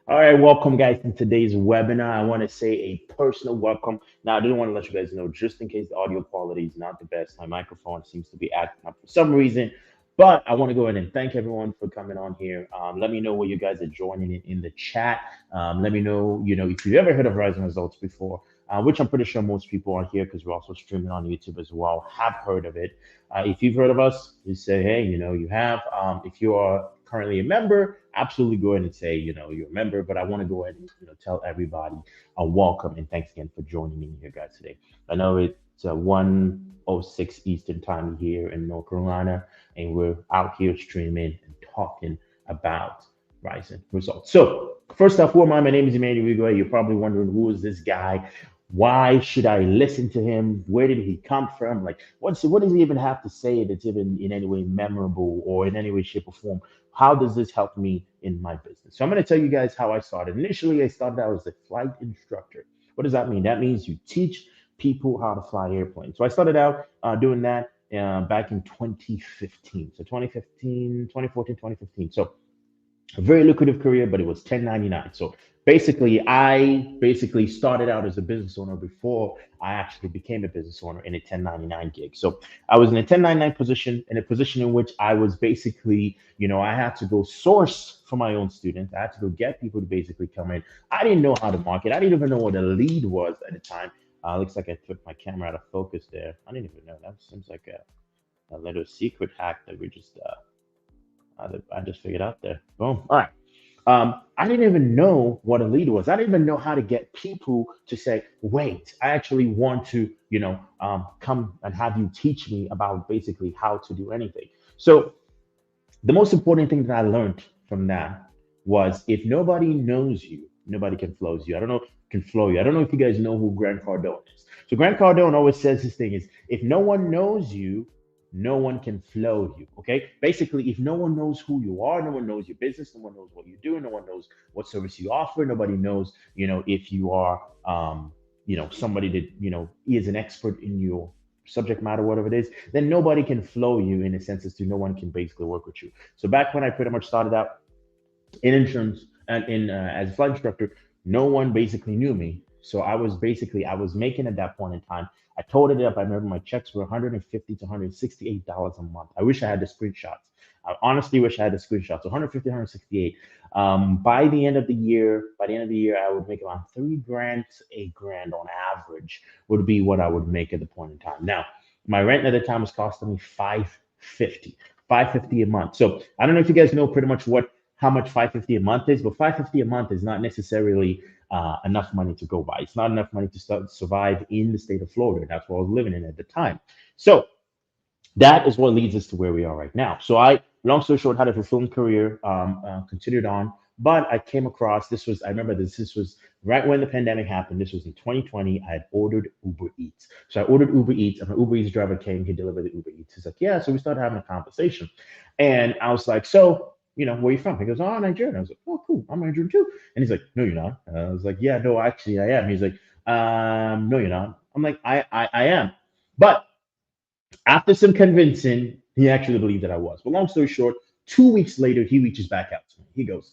All right, welcome guys to today's webinar. I want to say a personal welcome. Now, I didn't want to let you guys know just in case the audio quality is not the best. My microphone seems to be acting up for some reason, but I want to go ahead and thank everyone for coming on here. Let me know where you guys are joining in the chat. Let me know, if you've ever heard of Rising Results before, which I'm pretty sure most people on here because we're also streaming on YouTube as well have heard of it. If you've heard of us, just say, hey, you have. If you are currently a member, absolutely go ahead and say, you're a member. But I want to go ahead and tell everybody a welcome and thanks again for joining me here, guys, today. I know it's 1:06 Eastern time here in North Carolina, and we're out here streaming and talking about Rising Results. So first off, who am I? My name is Emmanuel Igweh. You're probably wondering who is this guy? Why should I listen to him? Where did he come from? Like, what does he even have to say that's even in any way memorable or in any way, shape, or form? How does this help me in my business? So I'm going to tell you guys how I started. Initially, I started out as a flight instructor. What does that mean? That means you teach people how to fly airplanes. So I started out doing that back in 2015. So 2015, 2014, 2015. So a very lucrative career, but it was 1099. So I started out as a business owner before I actually became a business owner in a 1099 gig. So I was in a 1099 position, in a position in which I was basically, I had to go source for my own students. I had to go get people to basically come in. I didn't know how to market. I didn't even know what a lead was at the time. Looks like I took my camera out of focus there. I didn't even know. That seems like a little secret hack that we just I just figured out there. Boom. All right. I didn't even know what a lead was. I didn't even know how to get people to say, wait, I actually want to, come and have you teach me about basically how to do anything. So the most important thing that I learned from that was if nobody knows you, nobody can flow you. I don't know, can flow you. I don't know if you guys know who Grant Cardone is. So Grant Cardone always says this thing is if no one knows you, no one can flow you. Okay. Basically, if no one knows who you are, no one knows your business, no one knows what you do, no one knows what service you offer, nobody knows, if you are somebody that, is an expert in your subject matter, whatever it is, then nobody can flow you in a sense as to no one can basically work with you. So back when I pretty much started out in insurance and in as a flight instructor, no one basically knew me. So I was making at that point in time. I totaled it up. I remember my checks were 150 to $168 a month. I wish I had the screenshots. I honestly wish I had the screenshots. So 150, 168. By the end of the year, I would make around 3 grand to 8 grand on average would be what I would make at the point in time. Now, my rent at the time was costing me 550, 550 a month. So I don't know if you guys know pretty much what how much 550 a month is, but 550 a month is not necessarily enough money to go by. It's not enough money to start survive in the state of Florida. That's what I was living in at the time. So that is what leads us to where we are right now. So long story short, had a fulfilling career, continued on, but I came across I remember this was right when the pandemic happened. This was in 2020. I had ordered Uber Eats. So I ordered Uber Eats, and my Uber Eats driver came. He delivered the Uber Eats. He's like, yeah. So we started having a conversation, and I was like, so. Where you from? He goes, oh, Nigerian. I was like, oh, cool. I'm Nigerian too. And he's like, no, you're not. I was like, yeah, no, actually, I am. He's like, no, you're not. I'm like, I am. But after some convincing, he actually believed that I was. But long story short, 2 weeks later, he reaches back out to me. He goes,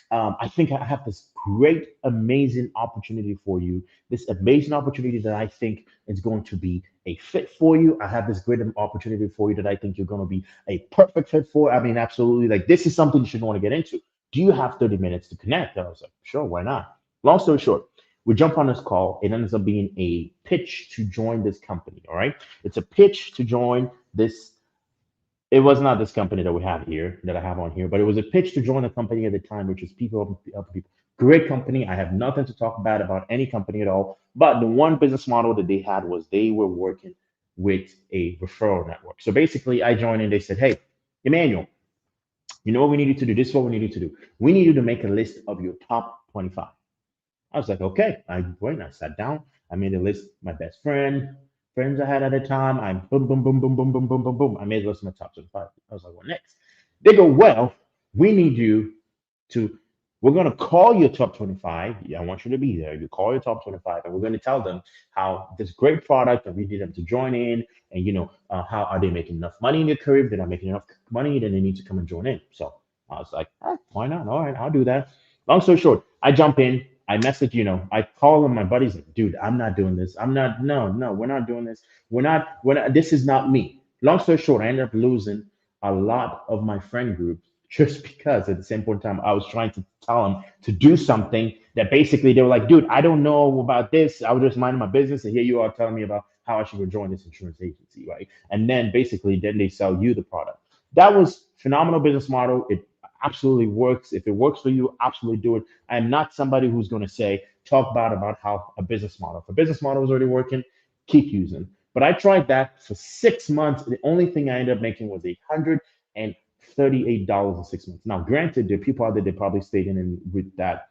I think I have this great, amazing opportunity for you. This amazing opportunity that I think is going to be a fit for you. I have this great opportunity for you that I think you're going to be a perfect fit for. I mean, absolutely. Like, this is something you should want to get into. Do you have 30 minutes to connect? And I was like, sure, why not? Long story short, we jump on this call. It ends up being a pitch to join this company. All right. It's a pitch to join this. It was not this company that we have here, that I have on here, but it was a pitch to join a company at the time, which is people helping people. Great company. I have nothing to talk about any company at all. But the one business model that they had was they were working with a referral network. So basically, I joined and they said, hey, Emmanuel, you know what we need you to do? This is what we need you to do. We need you to make a list of your top 25. I was like, okay. I went and I sat down. I made a list. My best friends I had at the time. I boom, boom, boom, boom, boom, boom, boom, boom, boom. I made a list of my top 25. I was like, what next? They go, well, we need you to, we're going to call your top 25. Yeah, I want you to be there. You call your top 25, and we're going to tell them how this great product and we need them to join in. And, how are they making enough money in their career? If they're not making enough money, then they need to come and join in. So I was like, why not? All right, I'll do that. Long story short, I jump in, I message, I call him, my buddies like, dude, I'm not doing this. I'm not, no, no, we're not doing this. We're not, this is not me. Long story short, I ended up losing a lot of my friend group just because at the same point in time, I was trying to tell them to do something that basically they were like, dude, I don't know about this. I was just minding my business. And here you are telling me about how I should go join this insurance agency, right? And then basically, then they sell you the product. That was phenomenal business model. It absolutely works. If it works for you, absolutely do it. I'm not somebody who's going to say, talk about how a business model. If a business model is already working, keep using. But I tried that for 6 months. The only thing I ended up making was $138 in 6 months. Now, granted, there are people out there that probably stayed in and with that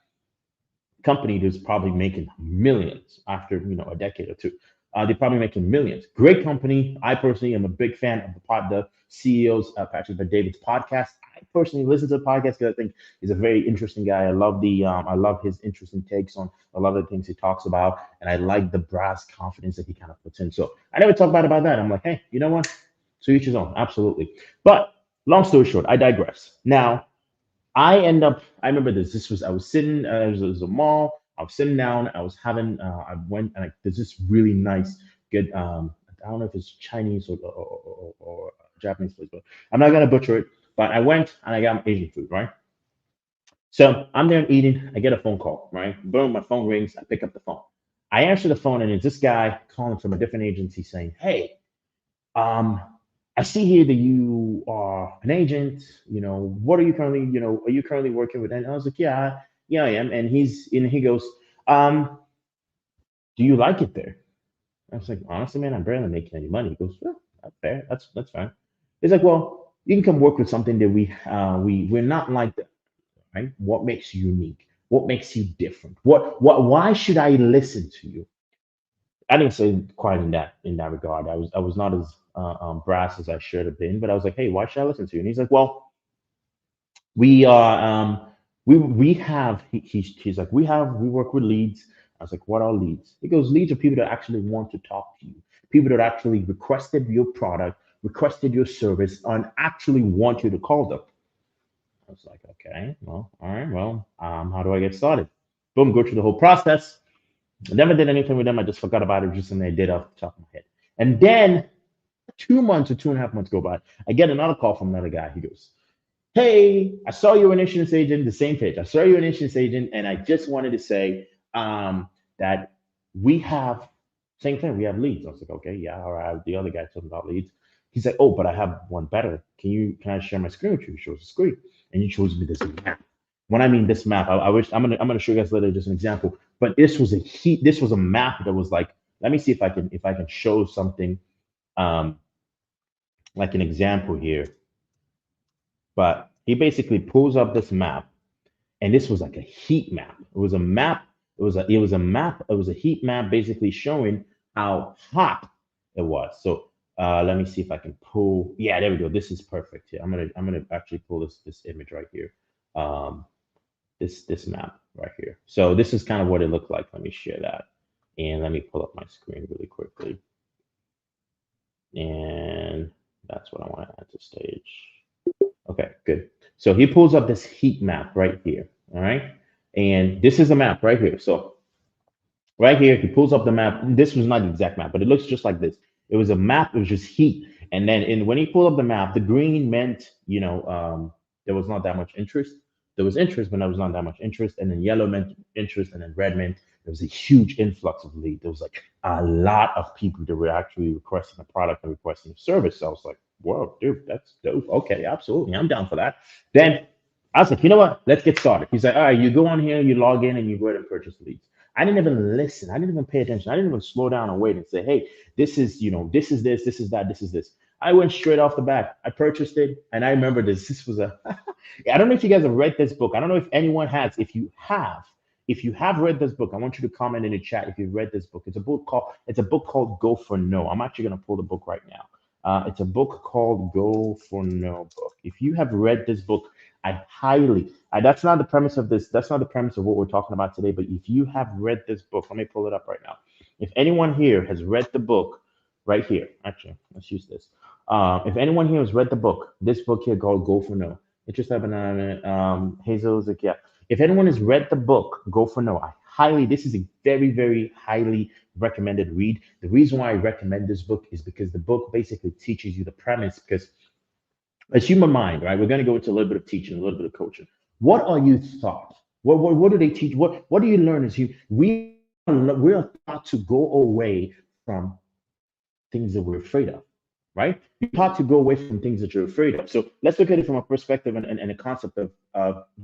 company that's probably making millions after a decade or two. They're probably making millions. Great company. I personally am a big fan of the CEO's Patrick David's podcast. I personally listen to the podcast because I think he's a very interesting guy. I love his interesting takes on a lot of the things he talks about, and I like the brass confidence that he kind of puts in. So I never talk about that. I'm like, hey, you know what? To each his own. Absolutely. But long story short, I digress. Now I remember this. I was sitting, it was a mall. I was sitting down. I went, and there's this really nice, good, I don't know if it's Chinese or Japanese place, but I'm not going to butcher it. But I went and I got Asian food, right? So I'm there eating. I get a phone call, right? Boom, my phone rings. I pick up the phone. I answer the phone, and it's this guy calling from a different agency saying, hey, um, I see here that you are an agent. What are you currently, are you currently working with? And I was like, yeah, yeah, I am. And he goes, um, do you like it there? I was like, honestly, man, I'm barely making any money. He goes, well, that's fair. That's fine. He's like, well, you can come work with something that we're not like that, right? What makes you unique? What makes you different? Why should I listen to you? I didn't say quite in that regard. I was not as brass as I should have been, but I was like, hey, why should I listen to you? And he's like, well, we are we have he's like we work with leads. I was like, what are leads? He goes, leads are people that actually want to talk to you, people that actually requested your product, requested your service, and actually want you to call them. I was like, okay, well, all right, well, how do I get started? Boom, go through the whole process. I never did anything with them. I just forgot about it, just something I did off the top of my head. And then 2 months or 2.5 months go by. I get another call from another guy. He goes, hey, I saw you an insurance agent, the same page. I saw you an insurance agent, and I just wanted to say that we have, same thing, we have leads. I was like, okay, yeah, all right. The other guy told me about leads. He's like, oh, but I have one better. Can I share my screen with you? He shows the screen, and he shows me this map. When I mean this map, I wish I'm gonna show you guys later just an example. But this was a map that was like, let me see if I can show something um like an example here. But he basically pulls up this map, and this was like a heat map. It was a map. It was a map. It was a heat map, basically showing how hot it was. So let me see if I can pull. Yeah, there we go. This is perfect here. I'm gonna actually pull this image right here. Um, this map right here. So this is kind of what it looked like. Let me share that, and let me pull up my screen really quickly. And that's what I want to add to stage. Okay, good. So he pulls up this heat map right here. All right. And this is a map right here. So right here, he pulls up the map. This was not the exact map, but it looks just like this. It was a map, it was just heat. And then when he pulled up the map, the green meant, there was not that much interest. There was interest, but there was not that much interest. And then yellow meant interest, and then red meant there was a huge influx of lead. There was like a lot of people that were actually requesting a product and requesting a service. So I was like, whoa, dude, that's dope. Okay, absolutely. I'm down for that. Then I was like, you know what? Let's get started. He's like, all right, you go on here, you log in, and you go ahead and purchase leads. I didn't even listen. I didn't even pay attention. I didn't even slow down and wait and say, hey, this is this is that, this is this. I went straight off the bat. I purchased it, and I remember this. This was a. I don't know if you guys have read this book. I don't know if anyone has. If you have read this book, I want you to comment in the chat if you've read this book. It's a book called Go for No. I'm actually gonna pull the book right now. It's a book called Go for No book. If you have read this book, that's not the premise of this. That's not the premise of what we're talking about today. But if you have read this book, let me pull it up right now. If anyone here has read the book right here, actually, let's use this. If anyone here has read the book, this book here called Go for No. It's just have an Hazel's like, yeah. if anyone has read the book, Go for No, this is a very, very highly recommended read. The reason why I recommend this book is because the book basically teaches you the premise. Because as human mind, right, we're going to go into a little bit of teaching, a little bit of coaching. What are you taught? What do they teach? What do you learn as you? We are taught to go away from things that we're afraid of, right? You're taught to go away from things that you're afraid of. So let's look at it from a perspective and a concept of,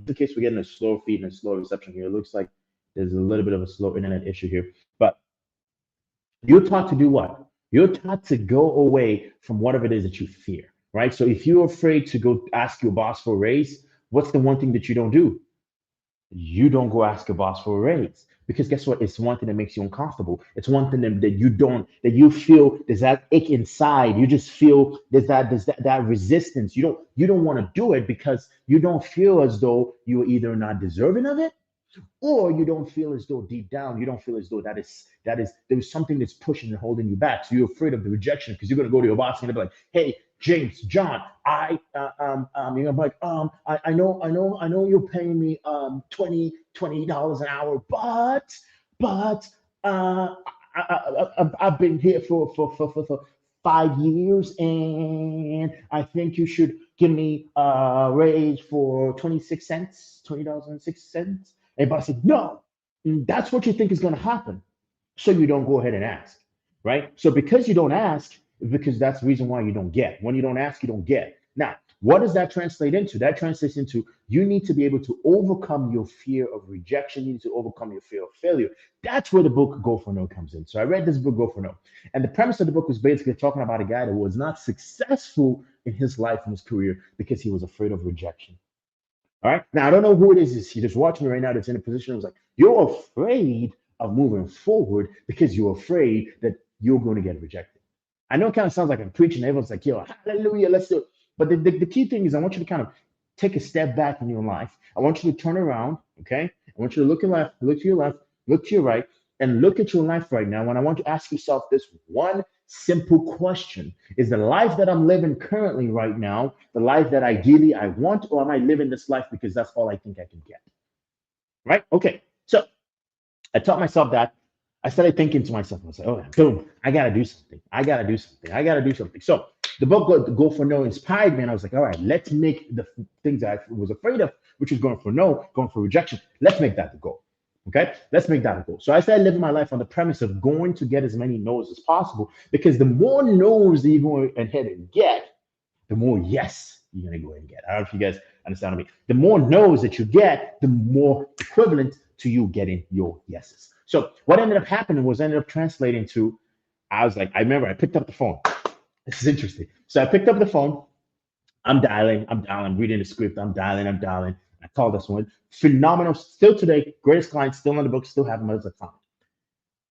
in case we're getting a slow feed and a slow reception here. It looks like there's a little bit of a slow internet issue here. But you're taught to do what? You're taught to go away from whatever it is that you fear, right? So if you're afraid to go ask your boss for a raise, what's the one thing that you don't do? You don't go ask your boss for a raise, because guess what? It's one thing that makes you uncomfortable. It's one thing that you feel there's that ache inside. You just feel there's that resistance. You don't want to do it because you don't feel as though you're either not deserving of it, or you don't feel as though deep down you don't feel as though that is there's something that's pushing and holding you back. So you're afraid of the rejection because you're going to go to your boss and be like, hey, James, John, I know you're paying me $20 an hour, but I've been here for 5 years, and I think you should give me a raise for 26 cents, $20.06. Everybody said, no, that's what you think is going to happen. So you don't go ahead and ask, right? So because you don't ask, because that's the reason why you don't get. When you don't ask, you don't get. Now, what does that translate into? That translates into you need to be able to overcome your fear of rejection. You need to overcome your fear of failure. That's where the book Go for No comes in. So I read this book, Go for No. And the premise of the book was basically talking about a guy that was not successful in his life and his career because he was afraid of rejection. All right. Now I don't know who it is. You're just watching me right now that's in a position that was like, you're afraid of moving forward because you're afraid that you're going to get rejected. I know it kind of sounds like I'm preaching. Everyone's like, yo, hallelujah, let's do it. But the key thing is I want you to kind of take a step back in your life. I want you to turn around. Okay. I want you to look to your left, look to your right, and look at your life right now. And I want you to ask yourself this one simple question: is the life that I'm living currently right now the life that ideally I want, or am I living this life because that's all I think I can get? Right? Okay. So I taught myself that. I started thinking to myself, I was like, oh, boom, I got to do something. I got to do something. I got to do something. So the book Go for No inspired me. And I was like, all right, let's make the things that I was afraid of, which was going for no, going for rejection. Let's make that the goal. Okay, let's make that a goal. So I started living my life on the premise of going to get as many no's as possible, because the more no's that you go ahead and get, the more yes you're going to go ahead and get. I don't know if you guys understand me. The more no's that you get, the more equivalent to you getting your yeses. So what ended up happening was ended up translating to, I was like, I remember I picked up the phone. This is interesting. So I picked up the phone. I'm reading the script. I'm dialing. I called this one. Phenomenal. Still today, greatest client, still in the book, still have him. I was like, fine.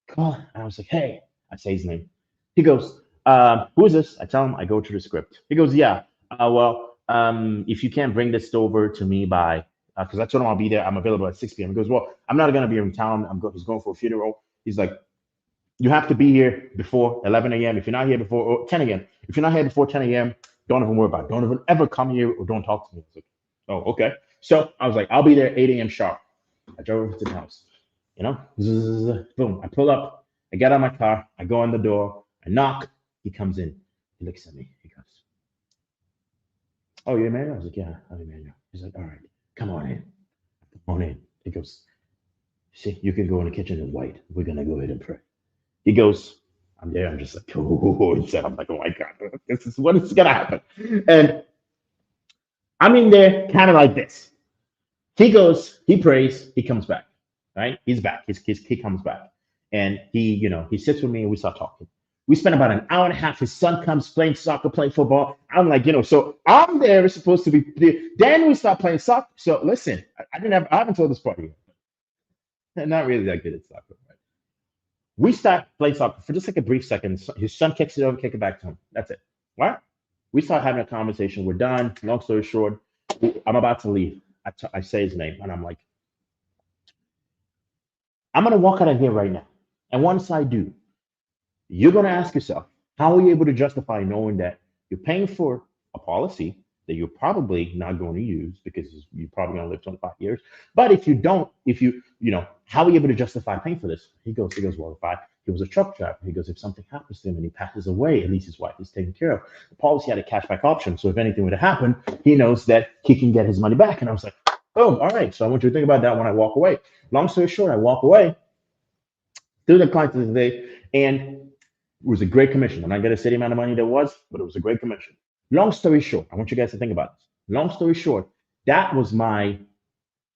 Call. And I was like, hey, I say his name. He goes, who is this? I tell him, I go to the script. He goes, yeah, if you can't bring this over to me by, because I told him I'll be there, I'm available at 6 p.m. He goes, well, I'm not going to be in town. He's going for a funeral. He's like, you have to be here before 11 a.m. If you're not here before, or 10 a.m. If you're not here before 10 a.m., don't even worry about it. Don't even ever come here or don't talk to me. I was like, oh, okay. So I was like, I'll be there 8 a.m. sharp. I drove over to the house. Boom. I pull up. I get out of my car. I go in the door. I knock. He comes in. He looks at me. He goes, oh, you're Emmanuel? I was like, yeah, I'm Emmanuel. He's like, all right, come on in. Come on in. He goes, see, you can go in the kitchen and wait. We're going to go ahead and pray. He goes, I'm there. I'm just like, oh, he said, I'm like, oh my God, this is what is going to happen. And I'm in there kind of like this. He goes, he prays, he comes back, right? He's back. He comes back. And he sits with me and we start talking. We spent about an hour and a half. His son comes playing soccer, playing football. I'm like, so I'm there. It's supposed to be. Then we start playing soccer. So listen, I haven't told this part yet. I'm not really that good at soccer. Right? We start playing soccer for just like a brief second. His son kicks it over, kick it back to him. That's it. Right? We start having a conversation. We're done. Long story short, I'm about to leave. I say his name, and I'm like, I'm going to walk out of here right now. And once I do, you're going to ask yourself, how are you able to justify knowing that you're paying for a policy that you're probably not going to use because you're probably going to live 25 years. But if you don't, if you know, how are you able to justify paying for this? He goes, well, if he was a truck driver. He goes, if something happens to him and he passes away, at least his wife is taken care of. The policy had a cashback option. So if anything were to happen, he knows that he can get his money back. And I was like, oh, all right. So I want you to think about that when I walk away. Long story short, I walk away through the client today, and it was a great commission. I'm not going to say the amount of money there was, but it was a great commission. Long story short, I want you guys to think about this. Long story short, that was my,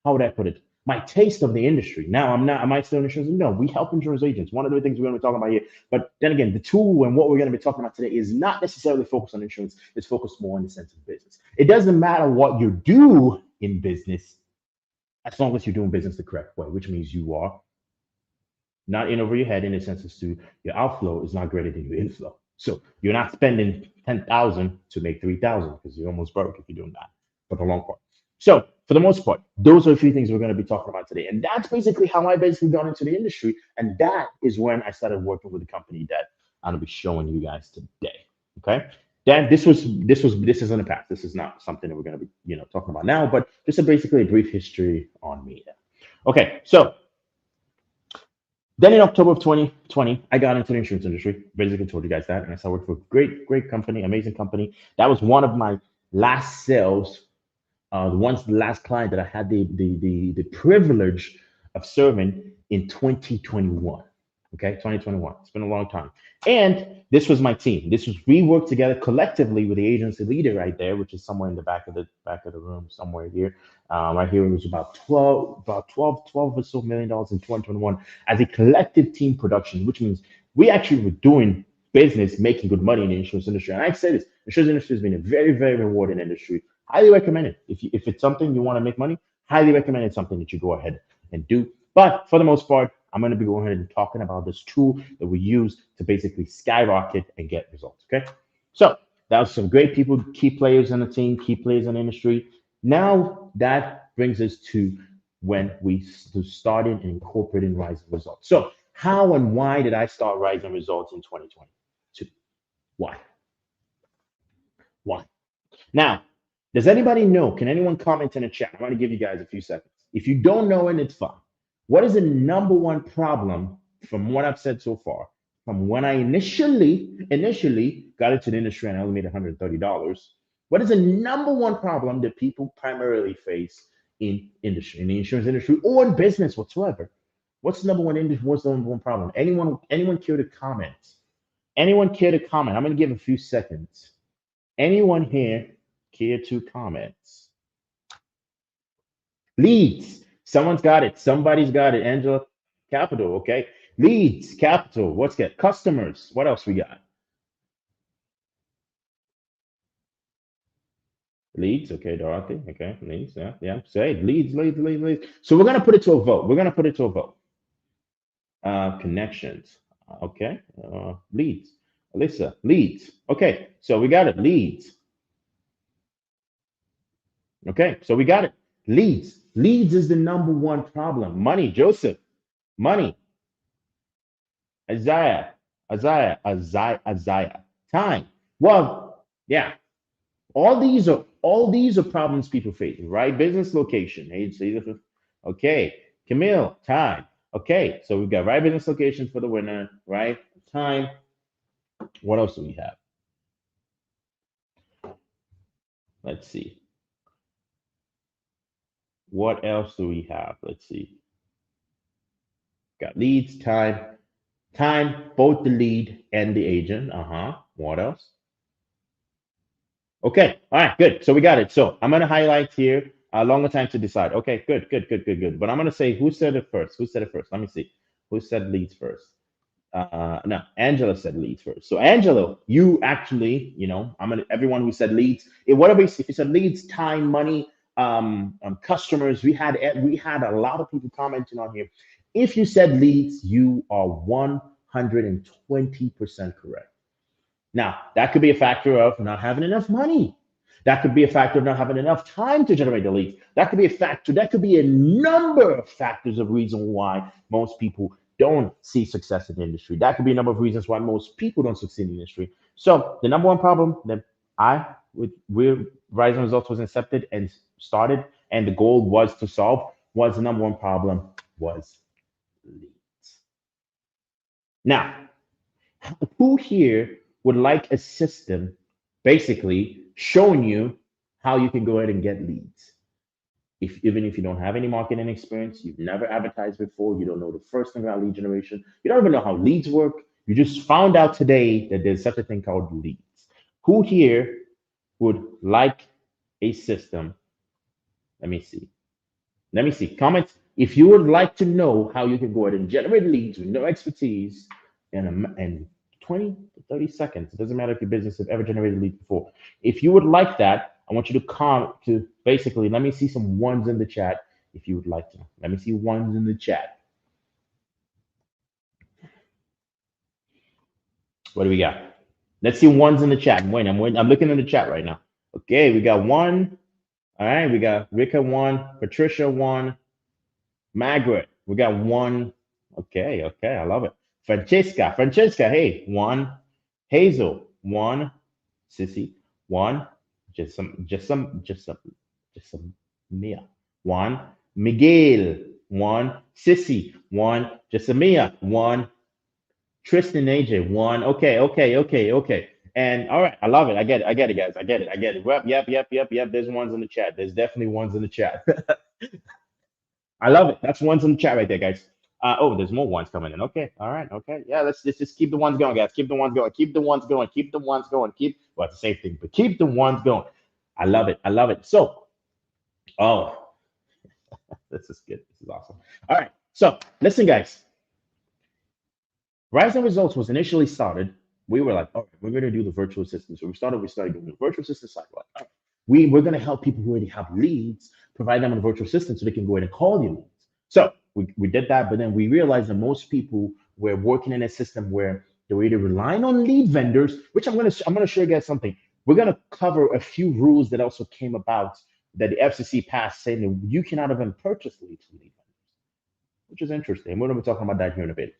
how would I put it? My taste of the industry. Now I'm not, am I still in insurance? No, we help insurance agents. One of the things we're going to be talking about here. But then again, the tool and what we're going to be talking about today is not necessarily focused on insurance. It's focused more on the sense of business. It doesn't matter what you do in business as long as you're doing business the correct way, which means you are not in over your head in the sense as to your outflow is not greater than your inflow. So you're not spending 10,000 to make 3,000 because you're almost broke if you're doing that for the long part. So for the most part, those are a few things we're going to be talking about today. And that's basically how I basically got into the industry. And that is when I started working with the company that I'm going to be showing you guys today. Okay. Then this is in the past. This is not something that we're going to be, talking about now, but this is basically a brief history on me. Okay. So then in October of 2020, I got into the insurance industry. Basically told you guys that. And I started working for a great company, amazing company. That was one of my last sales, the last client that I had the privilege of serving in 2021. Okay, 2021. It's been a long time. And this was my team. We worked together collectively with the agency leader right there, which is somewhere in the back of the room, somewhere here. Right here, it was about 12 or so million dollars in 2021 as a collective team production, which means we actually were doing business, making good money in the insurance industry. And I say this, the insurance industry has been a very, very rewarding industry. Highly recommend it. If it's something you want to make money, highly recommend it's something that you go ahead and do. But for the most part, I'm going to be going ahead and talking about this tool that we use to basically skyrocket and get results. Okay. So that was some great people, key players on the team, key players in the industry. Now that brings us to when we started and incorporating Rising Results. So how and why did I start Rising Results in 2022? Why? Why? Now, does anybody know? Can anyone comment in the chat? I'm going to give you guys a few seconds. If you don't know it, it's fine. What is the number one problem from what I've said so far? From when I initially got into the industry and I only made $130, what is the number one problem that people primarily face in industry, in the insurance industry or in business whatsoever? What's the number one problem? Anyone care to comment? Anyone care to comment? I'm going to give a few seconds. Anyone here care to comment? Leads. Someone's got it. Somebody's got it. Angela, capital. Okay. Leads, capital. What's that? Customers. What else we got? Leads. Okay, Dorothy. Okay. Leads. Yeah. Yeah. Say leads. So we're gonna put it to a vote. Connections. Okay. Leads. Alyssa. Leads. Okay. So we got it. Leads. Okay. So we got it. Leads. Leads is the number one problem. Money. Joseph. Money. Isaiah. Time. Well, yeah. All these are problems people face, right? Business location. Okay. Camille, time. Okay, so we've got right business location for the winner, right? Time. What else do we have? Let's see. What else do we have? Let's see. Got leads, time, both the lead and the agent. What else? Okay. All right. Good. So we got it. So I'm going to highlight here a longer time to decide. Okay. Good. But I'm going to say who said it first. Let me see. Who said leads first? No, Angela said leads first. So Angela, you actually, everyone who said leads, if you said leads, time, money, customers, we had a lot of people commenting on here. If you said leads, you are 120% correct. Now, that could be a factor of not having enough money. That could be a factor of not having enough time to generate the leads. That could be a factor. That could be a number of factors of reason why most people don't see success in the industry. That could be a number of reasons why most people don't succeed in the industry. So the number one problem that I with where Rising Results was incepted and started, and the goal was to solve, was the number one problem was leads. Now, who here would like a system basically showing you how you can go ahead and get leads? If even if you don't have any marketing experience, you've never advertised before, you don't know the first thing about lead generation, you don't even know how leads work, you just found out today that there's such a thing called leads. Who here would like a system? Let me see. Let me see. Comments if you would like to know how you can go ahead and generate leads with no expertise in 20 to 30 seconds. It doesn't matter if your business has ever generated leads before. If you would like that, I want you to comment to basically let me see some ones in the chat if you would like to. Let me see ones in the chat. What do we got? Let's see ones in the chat. I'm looking in the chat right now. Okay, we got one. All right, we got Rika one, Patricia one, Margaret, we got one. Okay, okay, I love it. Francesca, hey, one. Hazel, one. Sissy, one. Just some Mia, one. Miguel, one. Sissy, one. Just a Mia, one. Tristan AJ, one. Okay, okay, okay, okay. And all right, I love it. I get it. I get it, guys. I get it. I get it. Yep. There's ones in the chat. There's definitely ones in the chat. I love it. That's ones in the chat right there, guys. Oh, there's more ones coming in. Okay, all right, okay, yeah. Let's just keep the ones going, guys. Keep the ones going. Keep the ones going. Keep the ones going. Keep well, it's the same thing, but keep the ones going. I love it. I love it. So, oh, this is good. This is awesome. All right. So, listen, guys. Rising Results was initially started. We were like, all right, we're going to do the virtual assistant. So we started doing the virtual assistant side. Like, all right, we're going to help people who already have leads, provide them with a virtual assistant so they can go ahead and call you leads. So we did that, but then we realized that most people were working in a system where they were either relying on lead vendors, which I'm gonna show you guys something. We're gonna cover a few rules that also came about that the FCC passed saying that you cannot even purchase leads from lead vendors, which is interesting. We're gonna be talking about that here in a bit.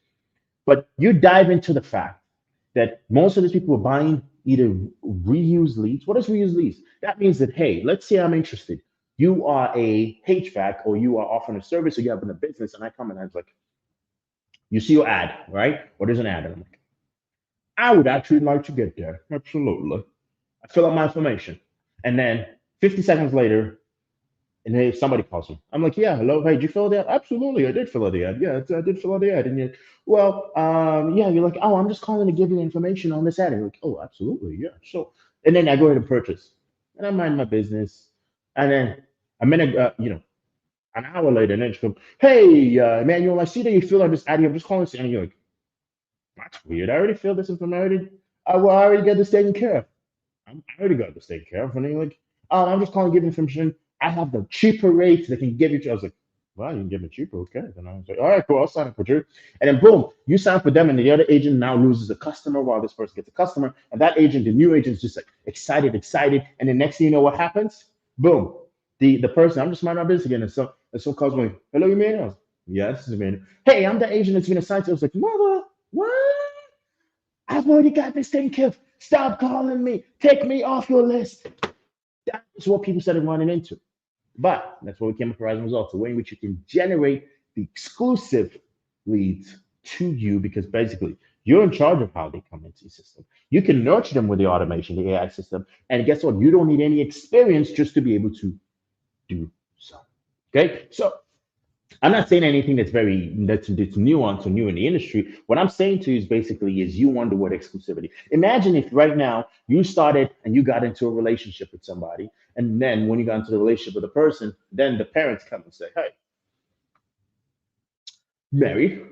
But you dive into the fact that most of these people are buying either reused leads. What is reused leads? That means that, hey, let's say I'm interested. You are a HVAC or you are offering a service or you have a business, and I come and I was like, you see your ad, right? Or there's an ad, and I'm like, I would actually like to get there. Absolutely. I fill out my information. And then 50 seconds later, and hey, somebody calls me. I'm like, yeah, hello, hey, did you fill out the ad? Absolutely, I did fill out the ad. Yeah, I did fill out the ad. And you, well, yeah, you're like, oh, I'm just calling to give you information on this ad. And you're like, oh, absolutely, yeah. So, and then I go ahead and purchase, and I mind my business. And then a minute, an hour later, and then she goes, hey, Emmanuel, I see that you filled out this ad. I'm just calling, and you're like, that's weird. I already filled this information. I already got this taken care of. I already got this taken care of. And then you're like, oh, I'm just calling to give information. I have the cheaper rates that can give you. I was like, well, you can give me cheaper. Okay. Then I was like, all right, cool. I'll sign up with you. And then boom, you sign up with them, and the other agent now loses a customer while this person gets a customer. And that agent, the new agent, is just like excited. And then next thing you know, what happens? Boom. The person, I'm just minding my business again. And so calls me, hello, you man? Yeah, this is Emmanuel. Hey, I'm the agent that's been assigned to. I was like, mother, what? I've already got this taken care of. Stop calling me. Take me off your list. That's what people started running into. But that's what we came up with Rising Results, a way in which you can generate the exclusive leads to you because basically you're in charge of how they come into your system. You can nurture them with the automation, the AI system. And guess what? You don't need any experience just to be able to do so. Okay. So I'm not saying anything that's nuanced or new in the industry. What I'm saying to you is basically is you wonder what exclusivity. Imagine if right now you started and you got into a relationship with somebody, and then when you got into the relationship with a person, then the parents come and say, "Hey, Mary,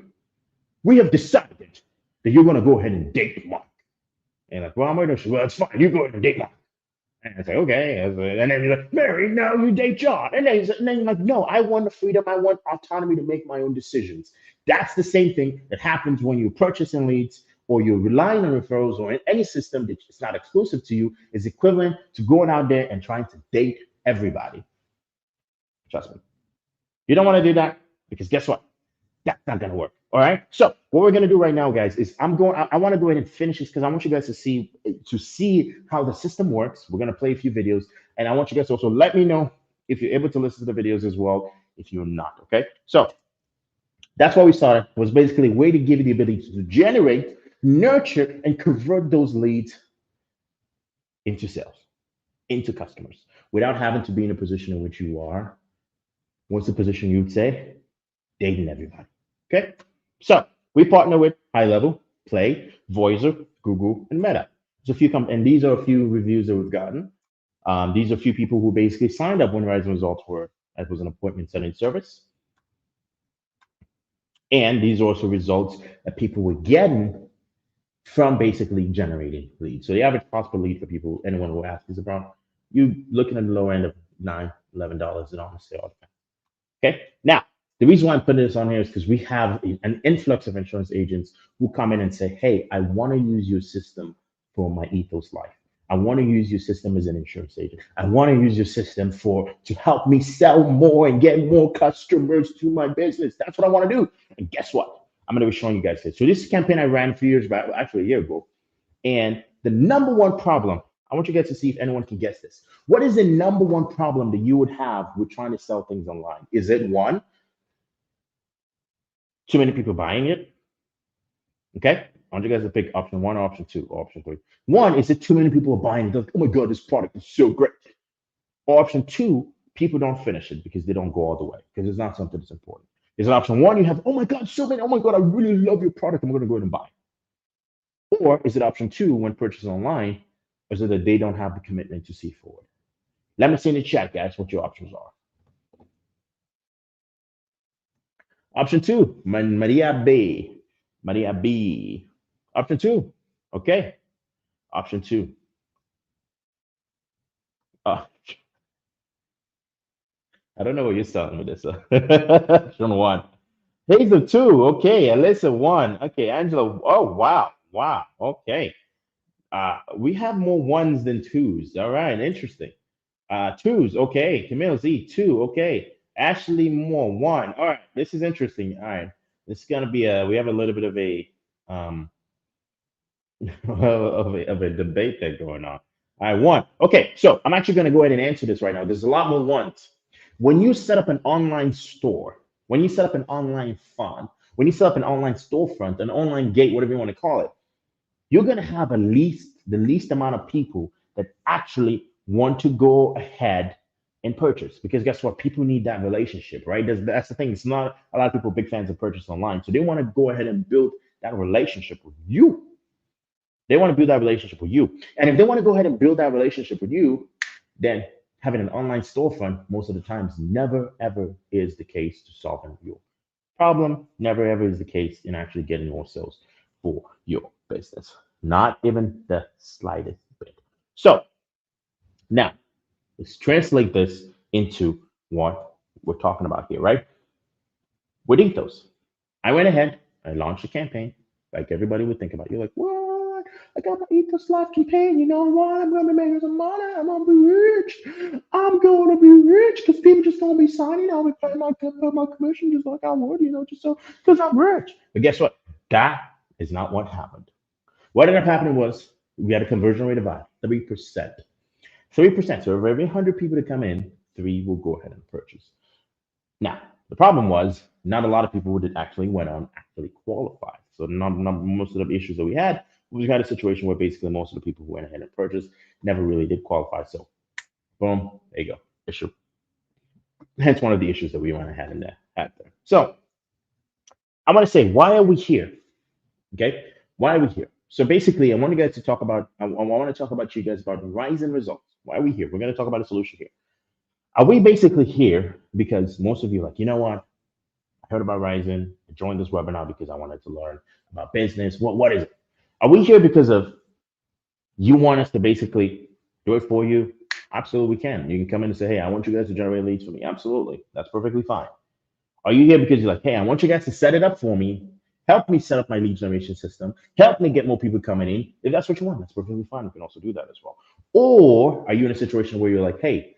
we have decided that you're going to go ahead and date Mark." And like, well, I'm waiting. Well, it's fine. You go ahead and date Mark. And it's like, okay. And then you're like, Mary, no, you date John. And then you're like, no, I want the freedom. I want autonomy to make my own decisions. That's the same thing that happens when you're purchasing leads or you're relying on referrals or in any system that is not exclusive to you is equivalent to going out there and trying to date everybody. Trust me. You don't want to do that because guess what? That's not going to work. All right. So what we're gonna do right now, guys, is I want to go ahead and finish this because I want you guys to see how the system works. We're gonna play a few videos, and I want you guys to also let me know if you're able to listen to the videos as well. If you're not, okay. So that's why we started. Was basically a way to give you the ability to generate, nurture, and convert those leads into sales, into customers, without having to be in a position in which you are. What's the position you'd say? Dating everybody. Okay. So we partner with High Level, Play, Voicer, Google, and Meta. There's a few and these are a few reviews that we've gotten. These are a few people who basically signed up when Rising results were as was an appointment setting service. And these are also results that people were getting from basically generating leads. So the average cost per lead for people, anyone who asks, is about you looking at the low end of $9, $11 in honestly all the time. Okay. Now, the reason why I'm putting this on here is because we have an influx of insurance agents who come in and say, hey, I want to use your system for my ethos life. I want to use your system as an insurance agent. I want to use your system to help me sell more and get more customers to my business. That's what I want to do. And guess what? I'm going to be showing you guys this. So this campaign I ran a few years back, actually a year ago. And the number one problem, I want you guys to see if anyone can guess this. What is the number one problem that you would have with trying to sell things online? Is it one, too many people buying it? Okay. I want you guys to pick option one, option two, or option three. One, is it too many people are buying it? Like, oh my God, this product is so great. Or option two, people don't finish it because they don't go all the way, because it's not something that's important. Is it option one, you have, oh my God, so many, oh my God, I really love your product, I'm going to go ahead and buy it. Or is it option two, when purchasing online, is it that they don't have the commitment to see forward? Let me see in the chat, guys, what your options are. Option two, Maria B. Maria B. Option two. Okay. Option two. Uh, I don't know what you're starting with this. Option one. Hazel two. Okay. Alyssa one. Okay. Angela. Oh, wow. Wow. Okay. We have more ones than twos. All right. Interesting. Twos. Okay. Camille Z. Two. Okay. Ashley Moore. One. All right. This is interesting. All right. This is going to be we have a little bit of a, um, of a debate there going on. I won. Okay, so I'm actually going to go ahead and answer this right now. There's a lot more ones. When you set up an online store, when you set up an online fund, when you set up an online storefront, an online gate, whatever you want to call it, you're going to have the least amount of people that actually want to go ahead and purchase. Because guess what? People need that relationship, right? That's the thing. It's not a lot of people big fans of purchase online. So they want to go ahead and build that relationship with you. They want to build that relationship with you. And if they want to go ahead and build that relationship with you, then having an online storefront most of the times never ever is the case to solving your problem. Never ever is the case in actually getting more sales for your business. Not even the slightest bit. So now let's translate this into what we're talking about here, right? With ethos. I went ahead, I launched a campaign like everybody would think about. You're like, what? I got my Ethos Life campaign. You know what? I'm gonna be making some money. I'm gonna be rich. I'm gonna be rich because people just gonna be signing. I'll be paying my commission just like I would, just so because I'm rich. But guess what? That is not what happened. What ended up happening was we had a conversion rate of about 3%. 3%. So for every 100 people to come in, three will go ahead and purchase. Now, the problem was not a lot of people that actually went on actually qualified. So most of the issues that we had a situation where basically most of the people who went ahead and purchased never really did qualify. So boom, there you go, issue. Hence one of the issues that we went ahead and had there. So I want to say, why are we here? Okay, why are we here? So basically, I want you guys to talk about. I want to talk about you guys about rising results. Why are we here? We're going to talk about a solution here. Are we basically here because most of you are like, you know what? I heard about Rising. I joined this webinar because I wanted to learn about business. What is it? Are we here because of you want us to basically do it for you? Absolutely, we can. You can come in and say, hey, I want you guys to generate leads for me. Absolutely. That's perfectly fine. Are you here because you're like, hey, I want you guys to set it up for me, help me set up my lead generation system, help me get more people coming in? If that's what you want, that's perfectly fine. You can also do that as well. Or are you in a situation where you're like, hey,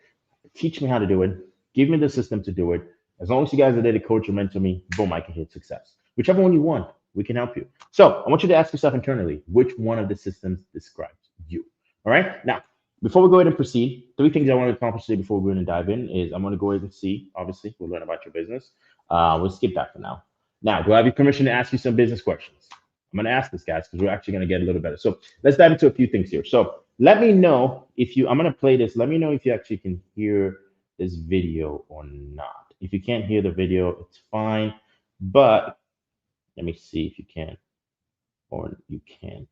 teach me how to do it, give me the system to do it. As long as you guys are there to coach and mentor me, boom, I can hit success. Whichever one you want, we can help you. So I want you to ask yourself internally, which one of the systems describes you? All right. Now, before we go ahead and proceed, three things I want to accomplish today before we're going to dive in is I'm going to go ahead and see, obviously, we'll learn about your business. We'll skip that for now. Now, do I have your permission to ask you some business questions? I'm going to ask this, guys, because we're actually going to get a little better. So let's dive into a few things here. So let me know if you, I'm going to play this. Let me know if you actually can hear this video or not. If you can't hear the video, it's fine. But let me see if you can or you can't.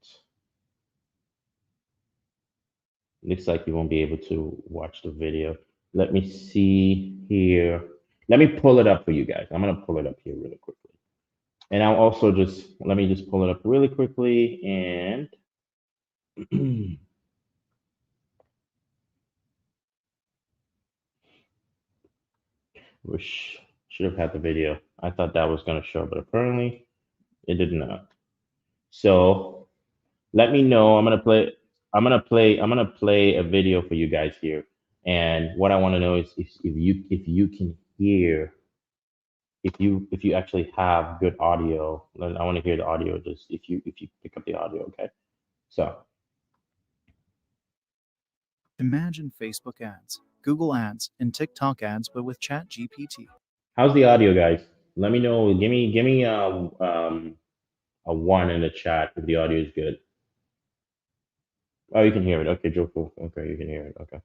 Looks like you won't be able to watch the video. Let me see here. Let me pull it up for you guys. I'm going to pull it up here really quickly. And I'll also just, let me just pull it up really quickly and wish should have had the video. I thought that was going to show, but apparently it did not. So let me know. I'm gonna play a video for you guys here. And what I want to know is if you can hear, if you actually have good audio. I want to hear the audio. Just if you pick up the audio, okay? So imagine Facebook ads, Google ads, and TikTok ads, but with ChatGPT. how's the audio, guys? Let me know. Give me a one in the chat if the audio is good. Oh, you can hear it. Okay, Joe. Cool. Okay, you can hear it. Okay.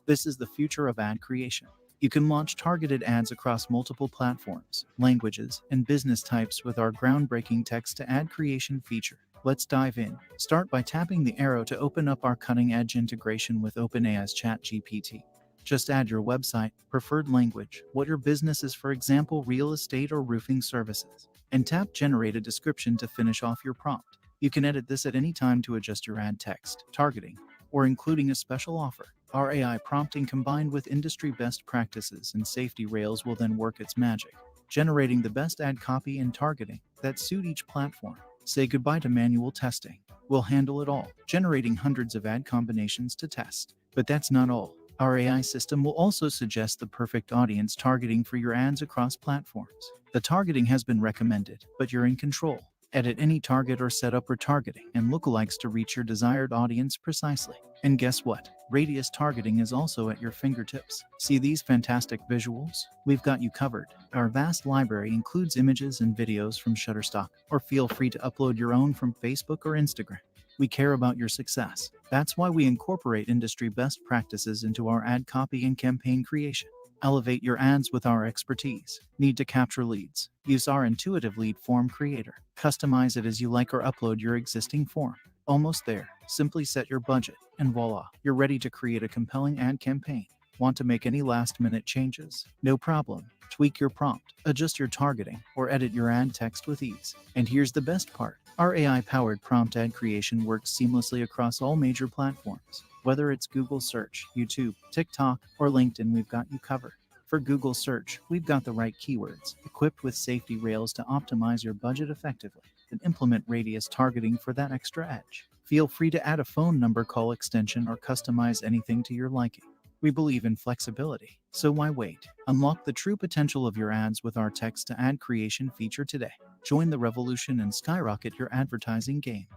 This is the future of ad creation. You can launch targeted ads across multiple platforms, languages, and business types with our groundbreaking text-to-ad creation feature. Let's dive in. Start by tapping the arrow to open up our cutting-edge integration with OpenAI's ChatGPT. Just add your website, preferred language, what your business is, for example, real estate or roofing services, and tap Generate a description to finish off your prompt. You can edit this at any time to adjust your ad text, targeting, or including a special offer. Our AI prompting combined with industry best practices and safety rails will then work its magic, generating the best ad copy and targeting that suit each platform. Say goodbye to manual testing. We'll handle it all, generating hundreds of ad combinations to test. But that's not all. Our AI system will also suggest the perfect audience targeting for your ads across platforms. The targeting has been recommended, but you're in control. Edit any target or set up retargeting and lookalikes to reach your desired audience precisely. And guess what? Radius targeting is also at your fingertips. See these fantastic visuals? We've got you covered. Our vast library includes images and videos from Shutterstock, or feel free to upload your own from Facebook or Instagram. We care about your success. That's why we incorporate industry best practices into our ad copy and campaign creation. Elevate your ads with our expertise. Need to capture leads? Use our intuitive lead form creator. Customize it as you like or upload your existing form. Almost there. Simply set your budget, and voila, you're ready to create a compelling ad campaign. Want to make any last-minute changes? No problem. Tweak your prompt, adjust your targeting, or edit your ad text with ease. And here's the best part. Our AI-powered prompt ad creation works seamlessly across all major platforms. Whether it's Google Search, YouTube, TikTok, or LinkedIn, we've got you covered. For Google Search, we've got the right keywords, equipped with safety rails to optimize your budget effectively, and implement radius targeting for that extra edge. Feel free to add a phone number, call extension, or customize anything to your liking. We believe in flexibility, so why wait? Unlock the true potential of your ads with our text-to-ad creation feature today. Join the revolution and skyrocket your advertising game.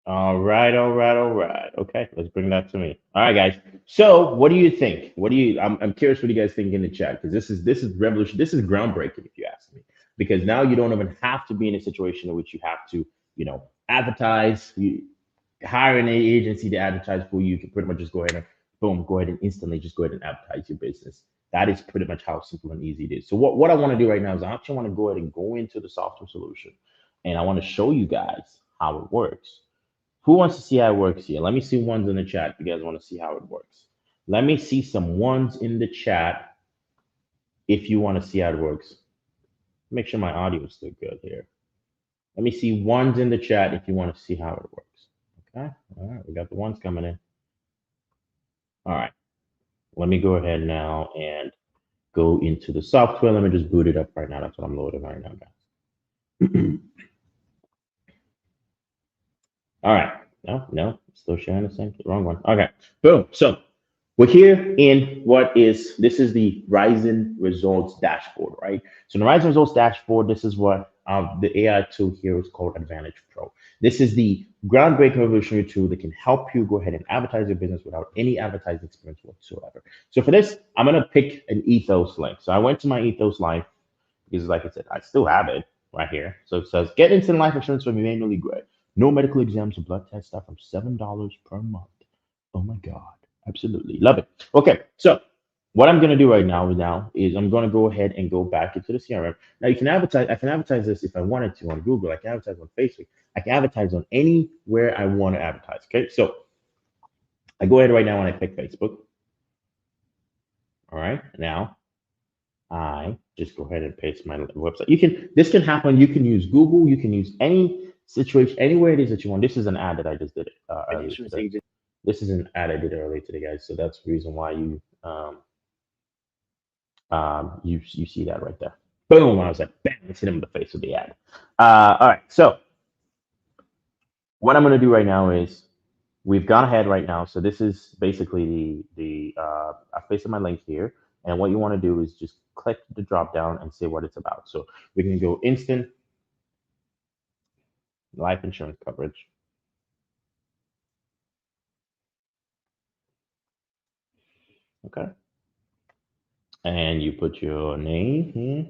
All right. Okay, let's bring that to me. All right, guys. So, what do you think? What do you? I'm curious what you guys think in the chat, because this is revolution. This is groundbreaking, if you ask me. Because now you don't even have to be in a situation in which you have to, advertise. You hire an agency to advertise for you. You can pretty much just go ahead and boom, go ahead and instantly just go ahead and advertise your business. That is pretty much how simple and easy it is. So what I want to do right now is I actually want to go ahead and go into the software solution, and I want to show you guys how it works. Who wants to see how it works here? Let me see ones in the chat if you guys want to see how it works. Let me see some ones in the chat if you want to see how it works. Make sure my audio is still good here. Let me see ones in the chat if you want to see how it works. Okay. All right. We got the ones coming in. All right. Let me go ahead now and go into the software. Let me just boot it up right now. That's what I'm loading right now, guys. All right. No, still sharing the same. Wrong one. Okay. Boom. So We're here in this is the Ryzen results dashboard, right? So in the Ryzen results dashboard, this is what the AI tool here is called Advantage Pro. This is the groundbreaking revolutionary tool that can help you go ahead and advertise your business without any advertising experience whatsoever. So for this, I'm going to pick an Ethos link. So I went to my Ethos Life because, like I said, I still have it right here. So it says, get instant life insurance from Emmanuel Igweh. No medical exams or blood tests start from $7 per month. Oh my God. Absolutely. Love it. Okay. So what I'm going to do right now is I'm going to go ahead and go back into the CRM. Now you can advertise. I can advertise this if I wanted to on Google. I can advertise on Facebook. I can advertise on anywhere I want to advertise. Okay. So I go ahead right now and I pick Facebook. All right. Now I just go ahead and paste my website. This can happen. You can use Google. You can use any situation, anywhere it is that you want. This is an ad that I just did earlier today. This is an ad I did earlier today, guys. So that's the reason why you see that right there. Boom! I was like, bam! It's hit him in the face with the ad. All right. So what I'm going to do right now is we've gone ahead right now. So this is basically I pasted my link here, and what you want to do is just click the drop down and say what it's about. So we can go instant life insurance coverage. Okay. And you put your name here.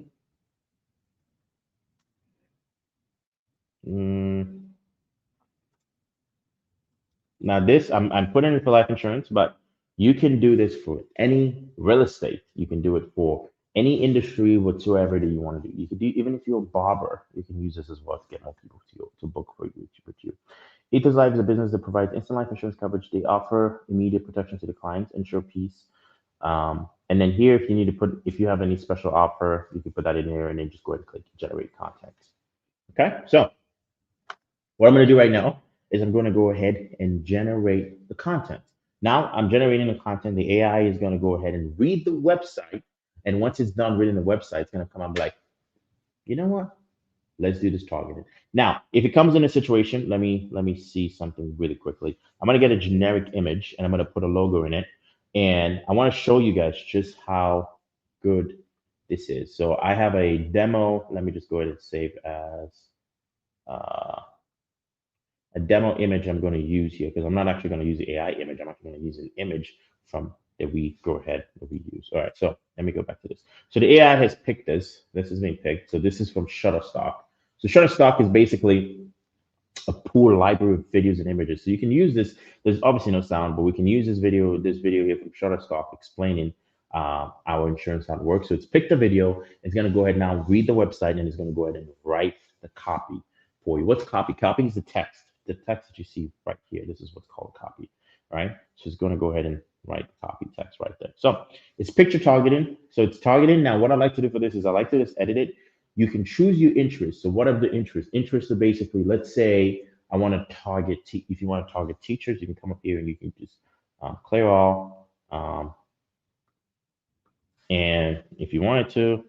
Now this, I'm putting it for life insurance, but you can do this for any real estate. You can do it for any industry whatsoever that you want to do. You could do, even if you're a barber, you can use this as well to get more people to book for you, with you. Ethos Life is a business that provides instant life insurance coverage. They offer immediate protection to the clients, ensure peace. And then here, if you need to if you have any special offer, you can put that in here and then just go ahead and click generate content. Okay, so what I'm going to do right now is I'm going to go ahead and generate the content. Now I'm generating the content. The AI is going to go ahead and read the website. And once it's done reading the website, it's going to come up like, you know what? Let's do this targeted. Now, if it comes in a situation, let me see something really quickly. I'm going to get a generic image and I'm going to put a logo in it. And I want to show you guys just how good this is. So I have a demo. Let me just go ahead and save as a demo image I'm going to use here because I'm not actually going to use the AI image. I'm actually going to use an image from that we use. All right, so let me go back to this. So the AI has picked this. This is being picked. So this is from Shutterstock. So Shutterstock is basically a pool library of videos and images. So you can use this. There's obviously no sound, but we can use this video here from Shutterstock explaining our insurance how it works. So it's picked a video. It's going to go ahead now, read the website, and it's going to go ahead and write the copy for you. What's copy? Copy is the text that you see right here. This is what's called copy, right? So it's going to go ahead and write copy text right there. So it's picture targeting. So it's targeting. Now, what I like to do for this is I like to just edit it. You can choose your interests. So what are the interests? Interests are basically, let's say I want to target, if you want to target teachers, you can come up here and you can just clear all. And if you wanted to,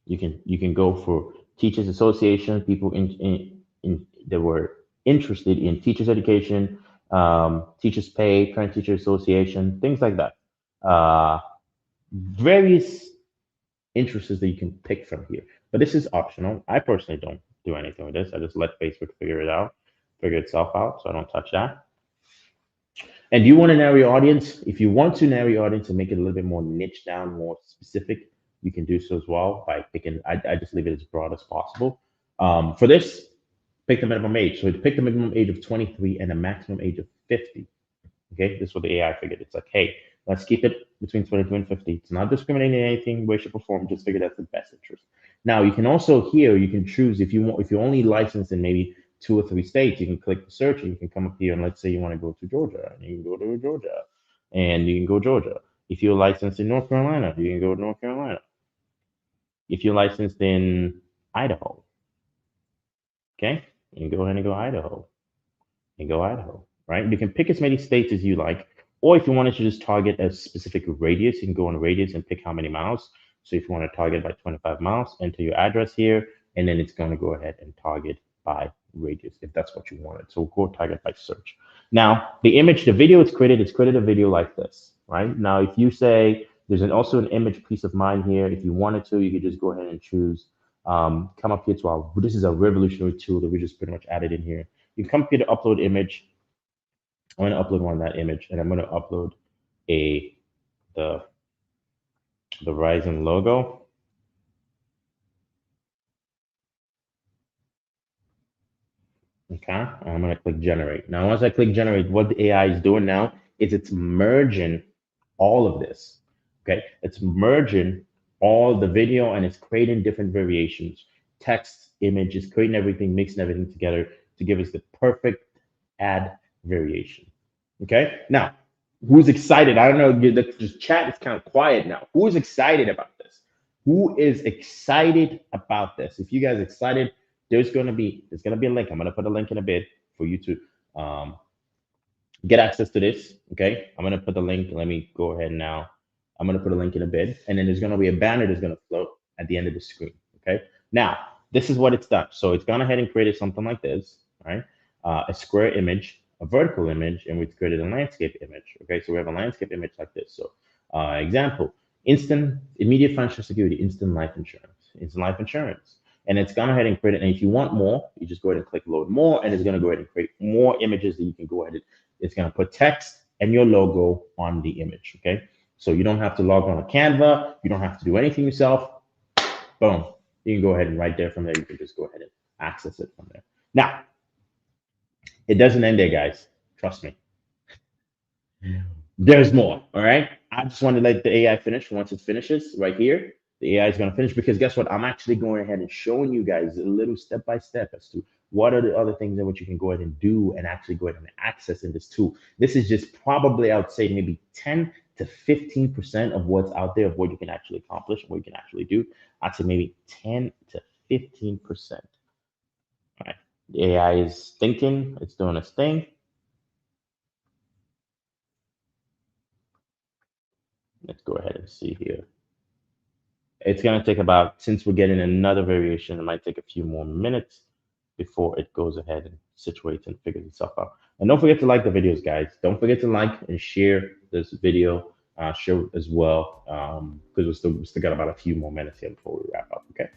you can go for teachers association, people in that were interested in teachers education, teachers pay, parent teacher association, things like that. Various interests that you can pick from here, but this is optional. I personally don't do anything with this. I just let Facebook figure itself out, so I don't touch that. And do you want to narrow your audience? If you want to narrow your audience and make it a little bit more niche down, more specific, you can do so as well by picking, I just leave it as broad as possible. For this, pick the minimum age. So pick the minimum age of 23 and a maximum age of 50. Okay, this is what the AI figured. It's like, hey, let's keep it between 22 and 50. It's not discriminating anything, way, shape, or form. Just figure that's the best interest. Now you can also here, you can choose if you want, if you're only licensed in maybe 2 or 3 states, you can click the search and you can come up here and let's say you want to go to Georgia, and you can go to Georgia, and you can go Georgia. If you're licensed in North Carolina, you can go to North Carolina. If you're licensed in Idaho, okay, you can go ahead and go Idaho, and go Idaho, right? You can pick as many states as you like, or if you wanted to just target a specific radius, you can go on radius and pick how many miles. So if you want to target by 25 miles, enter your address here, and then it's going to go ahead and target by radius if that's what you wanted. So we'll go target by search. Now, the image, the video it's created a video like this, right? Now, if you say there's also an image piece of mind here, if you wanted to, you could just go ahead and choose, come up here to our, this is a revolutionary tool that we just pretty much added in here. You come here to upload image. I'm going to upload one of that image, and I'm going to upload a the the Ryzen logo. Okay, I'm going to click generate. Now, once I click generate, what the AI is doing now is it's merging all of this. Okay, it's merging all the video and it's creating different variations, text, images, creating everything, mixing everything together to give us the perfect ad variation. Okay, now who's excited? I don't know. The chat is kind of quiet now. Who is excited about this? Who is excited about this? If you guys are excited, there's gonna be a link. I'm gonna put a link in a bit for you to um, get access to this. Okay, I'm gonna put the link. Let me go ahead now. I'm gonna put a link in a bit, and then there's gonna be a banner that's gonna float at the end of the screen. Okay, now this is what it's done. So it's gone ahead and created something like this, right? A square image, a vertical image, and we've created a landscape image. Okay, so we have a landscape image like this. So example, instant immediate financial security, instant life insurance. And it's gone ahead and created. And if you want more, you just go ahead and click load more, and it's going to go ahead and create more images that you can go ahead and it's going to put text and your logo on the image. Okay, so you don't have to log on to Canva. You don't have to do anything yourself. Boom, you can go ahead and right there from there, you can just go ahead and access it from there. Now, it doesn't end there, guys. Trust me. There's more. All right. I just want to let the AI finish. Once it finishes right here, the AI is going to finish because guess what? I'm actually going ahead and showing you guys a little step by step as to what are the other things in which you can go ahead and do and actually go ahead and access in this tool. This is just probably, I would say, maybe 10 to 15% of what's out there of what you can actually accomplish, what you can actually do. I'd say maybe 10 to 15%. All right. The AI is thinking, it's doing its thing. Let's go ahead and see here. It's going to take about, since we're getting another variation, it might take a few more minutes before it goes ahead and situates and figures itself out. And don't forget to like the videos, guys. Don't forget to like and share this video, share as well, because we still got about a few more minutes here before we wrap up, okay?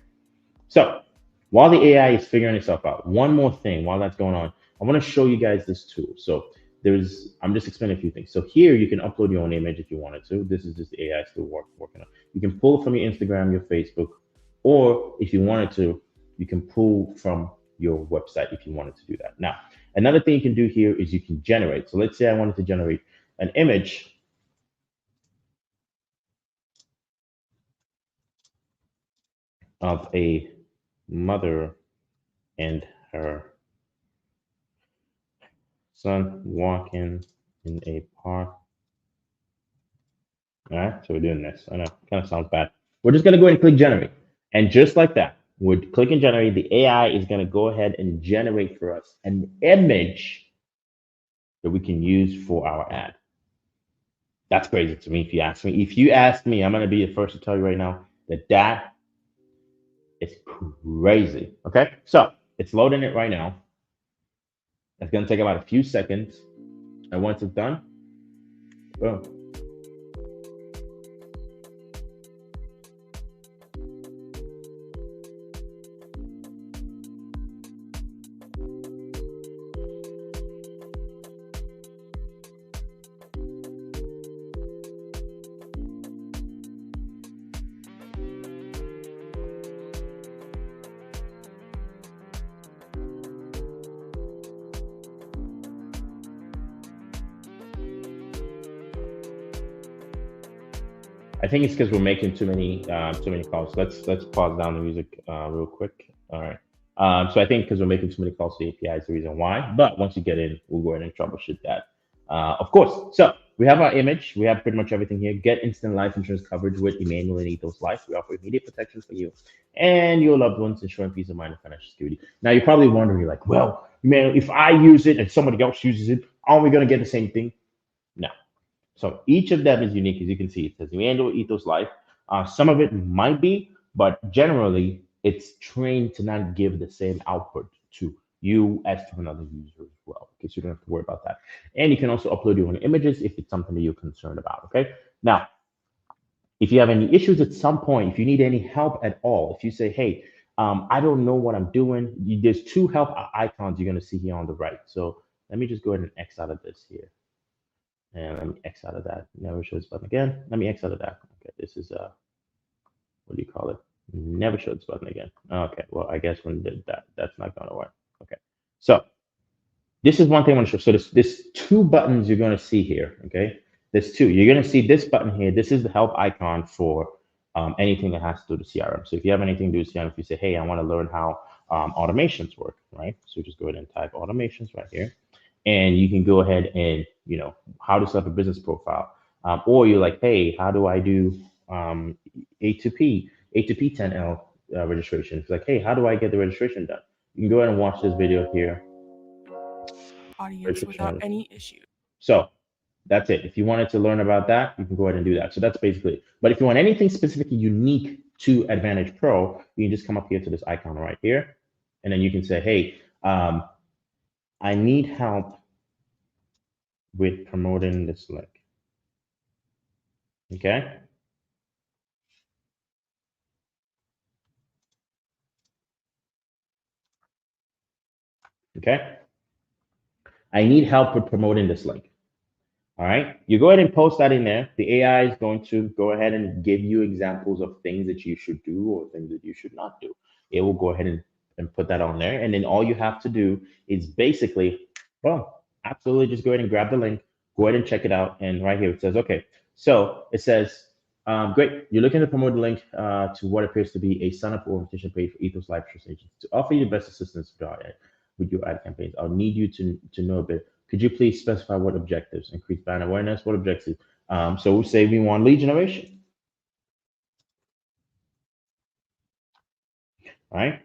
So while the AI is figuring itself out, one more thing while that's going on, I want to show you guys this tool. So I'm just explaining a few things. So here you can upload your own image if you wanted to. This is just the AI still working on. You can pull from your Instagram, your Facebook, or if you wanted to, you can pull from your website if you wanted to do that. Now, another thing you can do here is you can generate. So let's say I wanted to generate an image of a mother and her son walking in a park. All right, so we're doing this. I know, kind of sounds bad. We're just gonna go ahead and click generate. And just like that, we're clicking generate, the AI is gonna go ahead and generate for us an image that we can use for our ad. That's crazy to me if you ask me. If you ask me, I'm gonna be the first to tell you right now that that is crazy. Okay, so it's loading it right now. It's gonna take about a few seconds. And once it's done, boom. I think it's because we're making too many calls. Let's pause down the music real quick. All right. So I think because we're making too many calls to the API is the reason why. But once you get in, we'll go ahead and troubleshoot that. Of course. So we have our image. We have pretty much everything here. Get instant life insurance coverage with Emmanuel Igweh's Life. We offer immediate protection for you and your loved ones, ensuring peace of mind and financial security. Now you're probably wondering, you're like, well, man, if I use it and somebody else uses it, aren't we going to get the same thing? No. So each of them is unique, as you can see. It says Emmanuel Ethos Life. Some of it might be, but generally it's trained to not give the same output to you as to another user as well. Okay, so you don't have to worry about that. And you can also upload your own images if it's something that you're concerned about. Okay. Now, if you have any issues at some point, if you need any help at all, if you say, hey, I don't know what I'm doing, there's two help icons you're going to see here on the right. So let me just go ahead and X out of this here. And let me X out of that. Never show this button again. Let me X out of that. Okay, this is what do you call it? Never show this button again. Okay, well, I guess when did that, that's not gonna work. Okay, so this is one thing I want to show. So this two buttons you're gonna see here. Okay, there's two. You're gonna see this button here. This is the help icon for anything that has to do with CRM. So if you have anything to do with CRM, if you say, hey, I want to learn how automations work, right? So just go ahead and type automations right here, and you can go ahead and how to set up a business profile, or you're like, hey, how do I do A2P 10L registration? It's like, hey, how do I get the registration done? You can go ahead and watch this video here. So that's it. If you wanted to learn about that, you can go ahead and do that. So that's basically it. But if you want anything specifically unique to Advantage Pro, you can just come up here to this icon right here, and then you can say, hey, I need help with promoting this link. Okay. Okay. I need help with promoting this link. All right. You go ahead and post that in there. The AI is going to go ahead and give you examples of things that you should do or things that you should not do. It will go ahead and put that on there. And then all you have to do is basically, well, absolutely just go ahead and grab the link, go ahead and check it out. And right here it says, okay, so it says, great. You're looking to promote the link to what appears to be a sign up or invitation page for Ethos Live Trust Agents to offer you the best assistance with your ad campaigns. I'll need you to know a bit. Could you please specify what objectives? Increase brand awareness. What objectives? So we say we want lead generation. All right.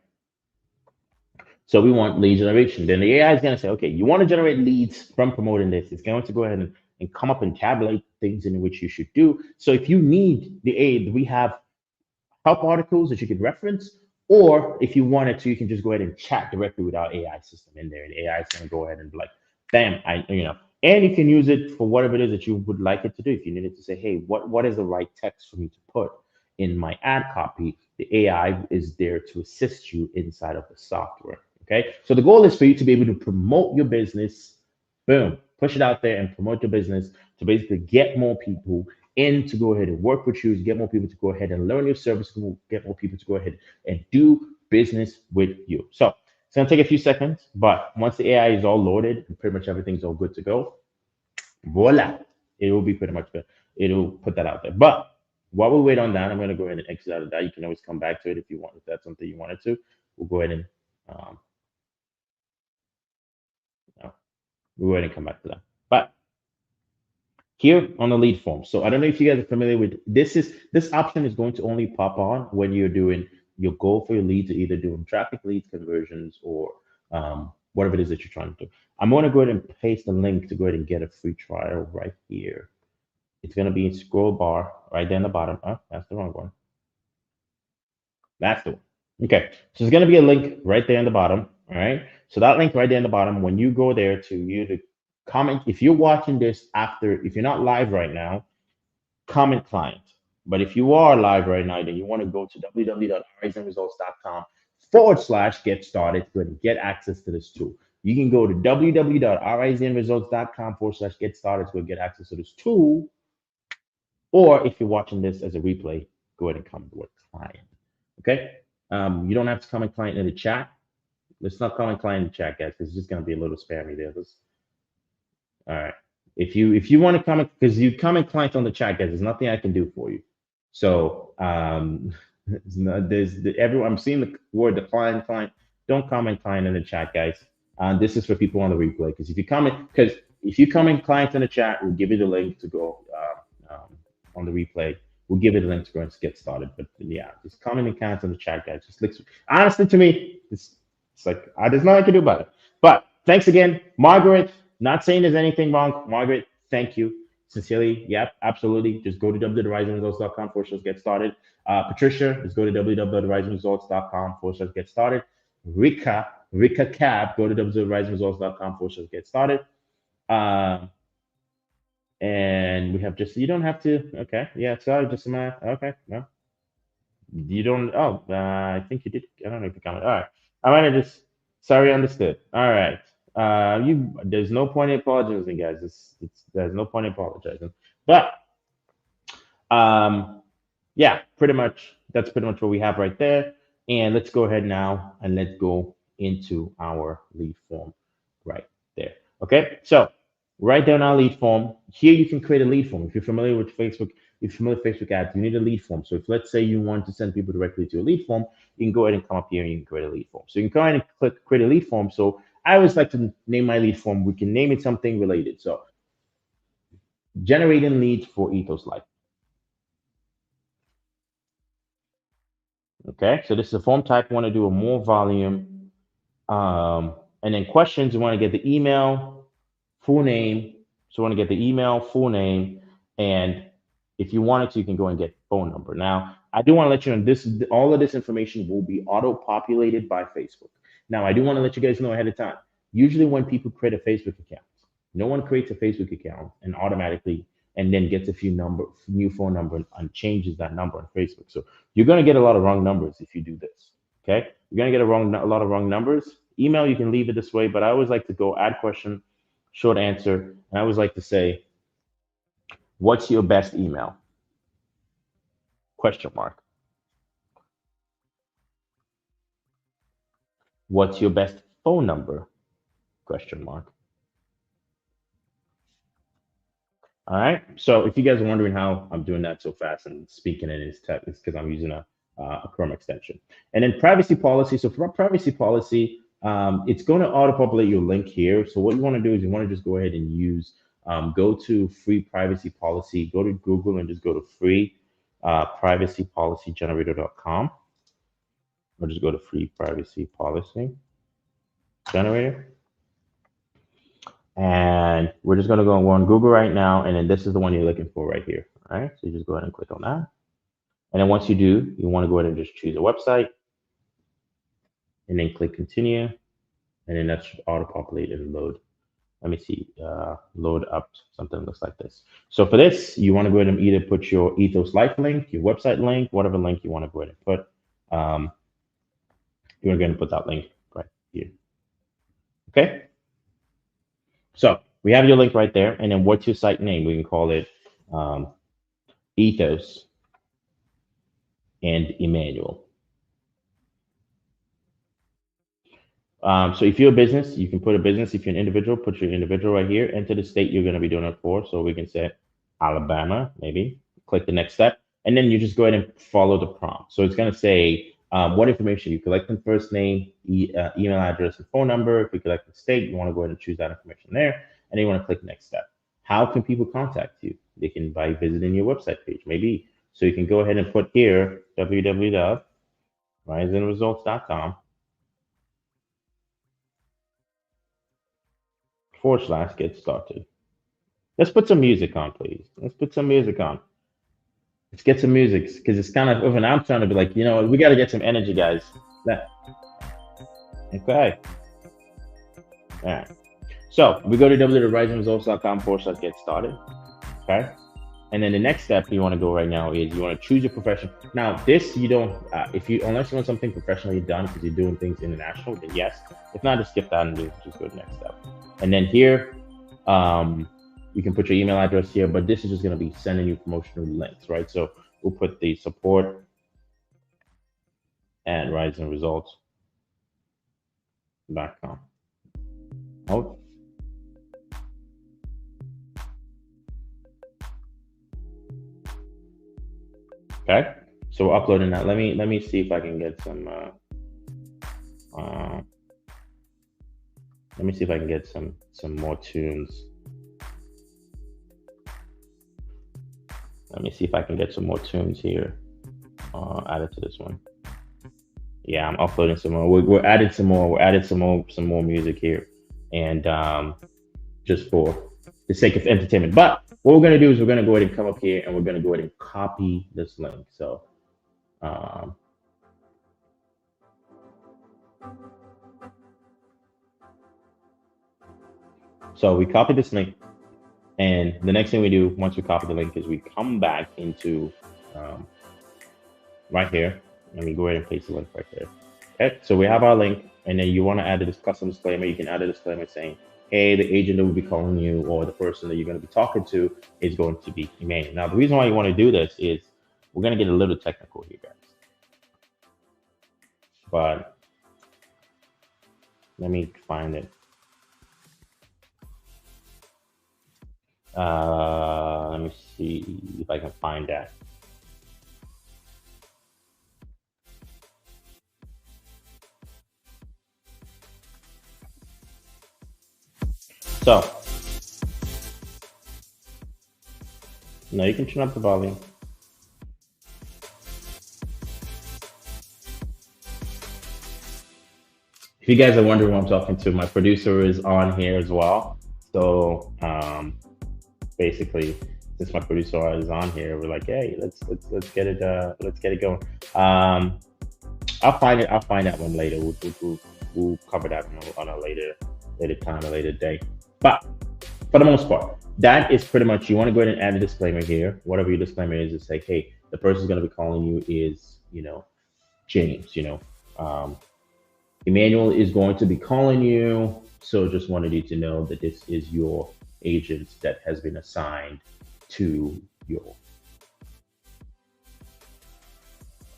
So we want lead generation. Then the AI is going to say, okay, you want to generate leads from promoting this. It's going to go ahead and come up and tabulate things in which you should do. So if you need the aid, we have help articles that you can reference, or if you wanted to, you can just go ahead and chat directly with our AI system in there, and AI is going to go ahead and be like, bam, and you can use it for whatever it is that you would like it to do. If you needed to say, hey, what is the right text for me to put in my ad copy, the AI is there to assist you inside of the software. Okay, so the goal is for you to be able to promote your business, boom, push it out there and promote your business to basically get more people in to go ahead and work with you, get more people to go ahead and learn your service, get more people to go ahead and do business with you. So it's gonna take a few seconds, but once the AI is all loaded and pretty much everything's all good to go, voila, it will be pretty much good. It'll put that out there. But while we wait on that, I'm gonna go ahead and exit out of that. You can always come back to it if you want, if that's something you wanted to. We'll go ahead and um, we'll go ahead and come back to that. But here on the lead form. So I don't know if you guys are familiar with this option is going to only pop on when you're doing your goal for your leads, or either doing traffic leads conversions or whatever it is that you're trying to do. I'm going to go ahead and paste the link to go ahead and get a free trial right here. It's going to be in scroll bar right there in the bottom. Oh, that's the wrong one. That's the one. Okay, so there's going to be a link right there in the bottom. All right, so that link right there in the bottom, when you go there to you to comment, if you're watching this after, if you're not live right now, comment client. But if you are live right now, then you want to go to www.risinresults.com/get started to get access to this tool. You can go to www.risinresults.com/get started to get access to this tool. Or if you're watching this as a replay, go ahead and comment the word client. Okay. You don't have to comment client in the chat. Let's not comment client in the chat, guys, because it's just going to be a little spammy there. All right. If you want to comment, because you comment client on the chat, guys, there's nothing I can do for you. So everyone, I'm seeing the word decline client. Don't comment client in the chat, guys. This is for people on the replay, because if you comment client in the chat, we'll give you the link to go on the replay. We'll give you the link to go and get started. But yeah, just comment and comments in the chat, guys. Just honestly, to me, it's like there's nothing I can do about it. But thanks again, Margaret. Not saying there's anything wrong, Margaret. Thank you sincerely. Yep, absolutely. Just go to www.risinresults.com/get started. Patricia, just go to www.risinresults.com/get started. Rika, recap, go to www.risingresults.com/get started. Um, and we have just, you don't have to, okay, yeah, sorry, just a minute, okay, no, you don't, oh, I think you did, I don't know if you commented, all right, I might have just, sorry, understood, all right, there's no point in apologizing, guys, there's no point in apologizing, but, um, yeah, pretty much, that's pretty much what we have right there, and let's go ahead now, and let's go into our lead form right there. Okay, so write down our lead form. Here you can create a lead form. If you're familiar with Facebook, if you're familiar with Facebook ads, you need a lead form. So if let's say you want to send people directly to a lead form, you can go ahead and come up here and you can create a lead form. So you can go ahead and click create a lead form. So I always like to name my lead form. We can name it something related. So generating leads for Ethos Life. Okay, so this is a form type. You want to do a more volume. And then questions, you want to get the email, full name. So you want to get the email, full name, and if you wanted to, you can go and get phone number. Now, I do want to let you know this, all of this information will be auto-populated by Facebook. Now, I do want to let you guys know ahead of time. Usually when people create a Facebook account, no one creates a Facebook account and automatically and then gets a new phone number and changes that number on Facebook. So you're going to get a lot of wrong numbers if you do this. Okay, you're going to get a lot of wrong numbers. Email, you can leave it this way, but I always like to go add question, short answer, and I always like to say, what's your best email? Question mark. What's your best phone number? Question mark. All right. So if you guys are wondering how I'm doing that so fast and speaking in his text, it's because I'm using a Chrome extension. And then privacy policy. So for privacy policy, it's going to auto-populate your link here. So what you want to do is you want to just go ahead and use, go to free privacy policy, go to Google and just go to free privacypolicygenerator.com, or just go to free privacy policy generator. And we're just going to go on Google right now. And then this is the one you're looking for right here. All right. So you just go ahead and click on that. And then once you do, you want to go ahead and just choose a website and then click continue. And then that should auto-populate and load. Let me see, load up something that looks like this. So for this, you want to go ahead and either put your Ethos Life link, your website link, whatever link you want to go ahead and put. You want to go ahead and put that link right here. Okay. So we have your link right there. And then what's your site name? We can call it Ethos and Emmanuel. So if you're a business, you can put a business. If you're an individual, put your individual right here. Enter the state you're going to be doing it for. So we can say Alabama, maybe. Click the next step. And then you just go ahead and follow the prompt. So it's going to say what information you collect in first name, email address, and phone number. If you collect the state, you want to go ahead and choose that information there. And then you want to click next step. How can people contact you? They can by visiting your website page, maybe. So you can go ahead and put here www.risingresults.com / get started. Let's put some music on, please. Let's put some music on. Let's get some music because it's kind of, and I'm trying to be like, you know, we got to get some energy, guys. Okay. All right. So we go to www.risingresults.com / get started. Okay. And then the next step you want to go right now is you want to choose your profession. Now, this you don't, unless you want something professionally done because you're doing things international, then yes. If not, just skip that and just go to the next step. And then here, you can put your email address here, but this is just going to be sending you promotional links, right? So we'll put the support at risingresults.com. Oh. Okay, so we're uploading that. Let me see if I can get some. Let me see if I can get some more tunes. Let me see if I can get some more tunes here added to this one. Yeah, I'm uploading some more. We're adding some more. We're adding some more music here, and just for the sake of entertainment. But what we're gonna do is we're gonna go ahead and come up here and we're gonna go ahead and copy this link. So, So we copy this link, and the next thing we do once we copy the link is we come back into um, right here. Let me go ahead and paste the link right there. Okay, so we have our link, and then you want to add this custom disclaimer. You can add a disclaimer saying, hey, the agent that will be calling you or the person that you're going to be talking to is going to be Emmanuel. Now, the reason why you want to do this is we're going to get a little technical here, guys. But let me find it. Let me see if I can find that. So, now you can turn up the volume. If you guys are wondering who I'm talking to, my producer is on here as well. So, basically, since my producer is on here, we're like, hey, let's get it going. I'll find it. I'll find that one later. We'll cover that on a later time, a later day. But for the most part, that is pretty much. You want to go ahead and add a disclaimer here. Whatever your disclaimer is say, hey, the person going to be calling you is, James. Emmanuel is going to be calling you. So just wanted you to know that this is your agent that has been assigned to your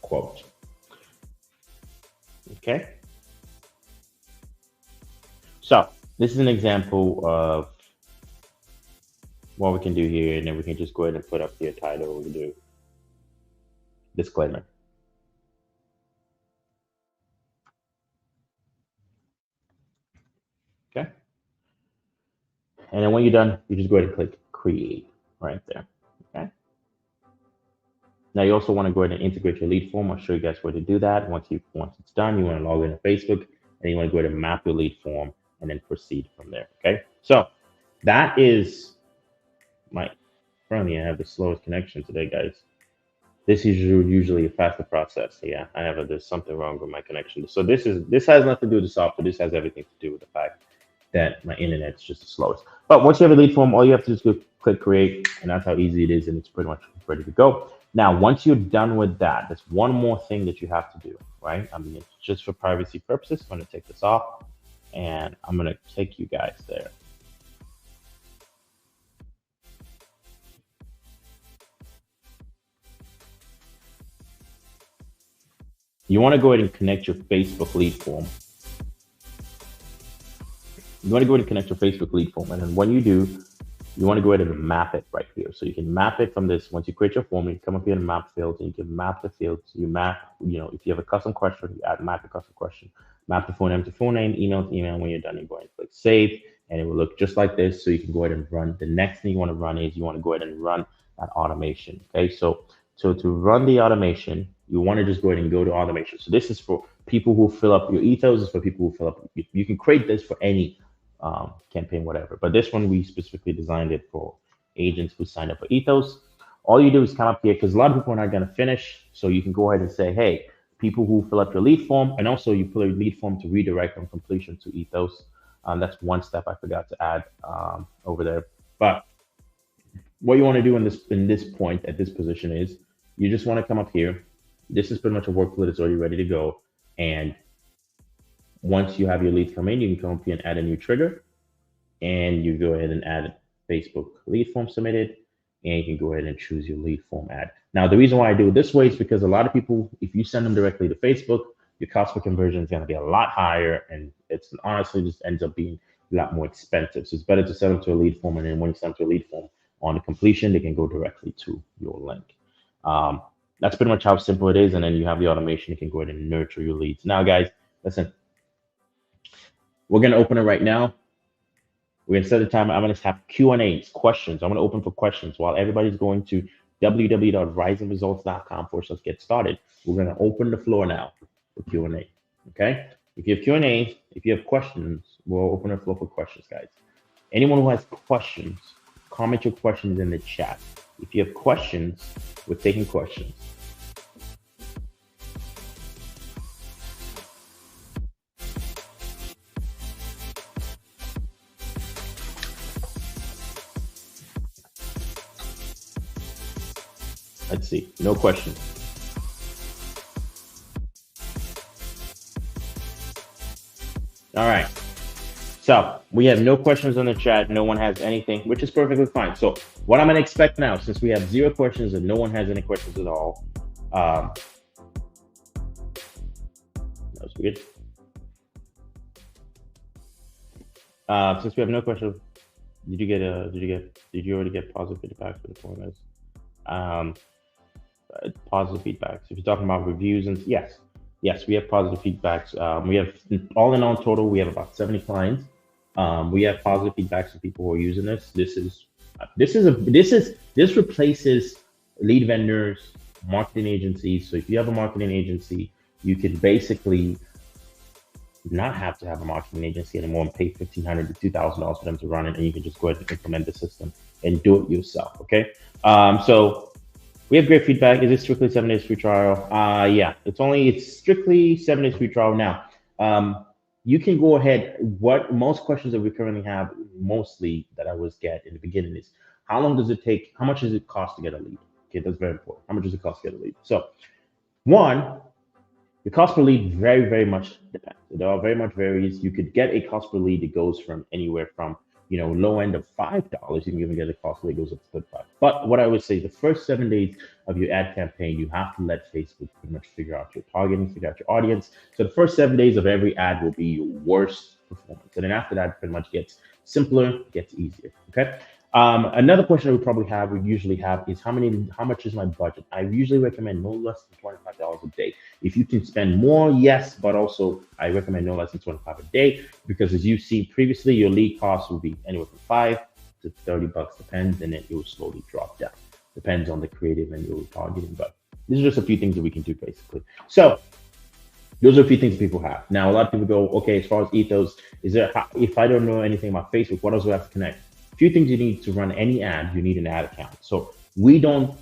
quote. Okay. So this is an example of what we can do here, and then we can just go ahead and put up the title. We do disclaimer. Okay. And then when you're done, you just go ahead and click create right there. Okay. Now you also want to go ahead and integrate your lead form. I'll show you guys where to do that. Once it's done, you want to log into Facebook, and you want to go ahead and map your lead form and then proceed from there. Okay. So that is apparently I have the slowest connection today, guys. This is usually a faster process. Yeah, there's something wrong with my connection. So this has nothing to do with the software. This has everything to do with the fact that my internet's just the slowest. But once you have a lead form, all you have to do is click create, and that's how easy it is, and it's pretty much ready to go. Now, once you're done with that, there's one more thing that you have to do, right? I mean, it's just for privacy purposes. I'm going to take this off, and I'm going to take you guys there. You want to go ahead and connect your Facebook lead form. You want to go ahead and connect your Facebook lead form, and then when you do, you want to go ahead and map it right here. So you can map it from this. Once you create your form, you come up here in map fields, and you can map the fields. You map, if you have a custom question, you add map the custom question, map the phone name to phone name, email to email. When you're done, you go ahead and click save, and it will look just like this. So you can go ahead and run. The next thing you want to run is you want to go ahead and run that automation. Okay, so to run the automation, you want to just go ahead and go to automation. So this is for people who fill up your ethos. This is for people who fill up. You can create this for any campaign, whatever. But this one, we specifically designed it for agents who signed up for ethos. All you do is come up here, because a lot of people are not going to finish. So you can go ahead and say, hey, people who fill up your lead form, and also you pull your lead form to redirect from completion to ethos. That's one step I forgot to add over there. But what you want to do in this point at this position is you just want to come up here. This is pretty much a workflow that's already ready to go. And once you have your leads come in, you can come up here and add a new trigger, and you go ahead and add Facebook lead form submitted, and you can go ahead and choose your lead form ad. Now, the reason why I do it this way is because a lot of people, if you send them directly to Facebook, your cost per conversion is going to be a lot higher, and it's honestly just ends up being a lot more expensive. So it's better to send them to a lead form, and then when you send them to a lead form, on the completion, they can go directly to your link. That's pretty much how simple it is, and then you have the automation. You can go ahead and nurture your leads. Now, guys, listen. We're going to open it right now. We're going to set the timer. I'm going to have Q&As, questions. I'm going to open for questions while everybody's going to www.risingresults.com/get started. We're going to open the floor now for Q&A. Okay? If you have Q&A, if you have questions, we'll open the floor for questions, guys. Anyone who has questions, comment your questions in the chat. If you have questions, we're taking questions. Let's see. No questions. All right. So we have no questions on the chat. No one has anything, which is perfectly fine. So what I'm going to expect now, since we have 0 questions and no one has any questions at all, that was weird. Since we have no questions, did you already get positive feedback for the formulas? Positive feedbacks. If you're talking about reviews and yes, we have positive feedbacks. We have all in all total, we have about 70 clients. We have positive feedbacks from people who are using this. This replaces lead vendors, marketing agencies. So if you have a marketing agency, you can basically not have to have a marketing agency anymore and pay $1,500 to $2,000 for them to run it, and you can just go ahead and implement the system and do it yourself. Okay. So we have great feedback. Is it strictly 7 days free trial? Yeah, it's strictly 7 days free trial now. You can go ahead. What most questions that we currently have, mostly that I always get in the beginning, is how long does it take? How much does it cost to get a lead? Okay, that's very important. How much does it cost to get a lead? So, one, the cost per lead very, very much depends. It all very much varies. You could get a cost per lead that goes from anywhere from low end of $5. You can even get a cost per lead that goes up to $35. But what I would say, the first 7 days of your ad campaign, you have to let Facebook pretty much figure out your targeting, figure out your audience. So the first 7 days of every ad will be your worst performance, and then after that, it pretty much gets simpler, gets easier. Okay. Another question we usually have is how much is my budget? I usually recommend no less than $25 a day. If you can spend more, yes, but also I recommend no less than $25 a day, because as you've seen previously, your lead cost will be anywhere from $5 to $30, depends, and then it will slowly drop down. Depends on the creative and your targeting, but these are just a few things that we can do basically. So those are a few things people have. Now, a lot of people go, okay, as far as ethos, if I don't know anything about Facebook, what else do I have to connect? Few things you need to run any ad, you need an ad account. So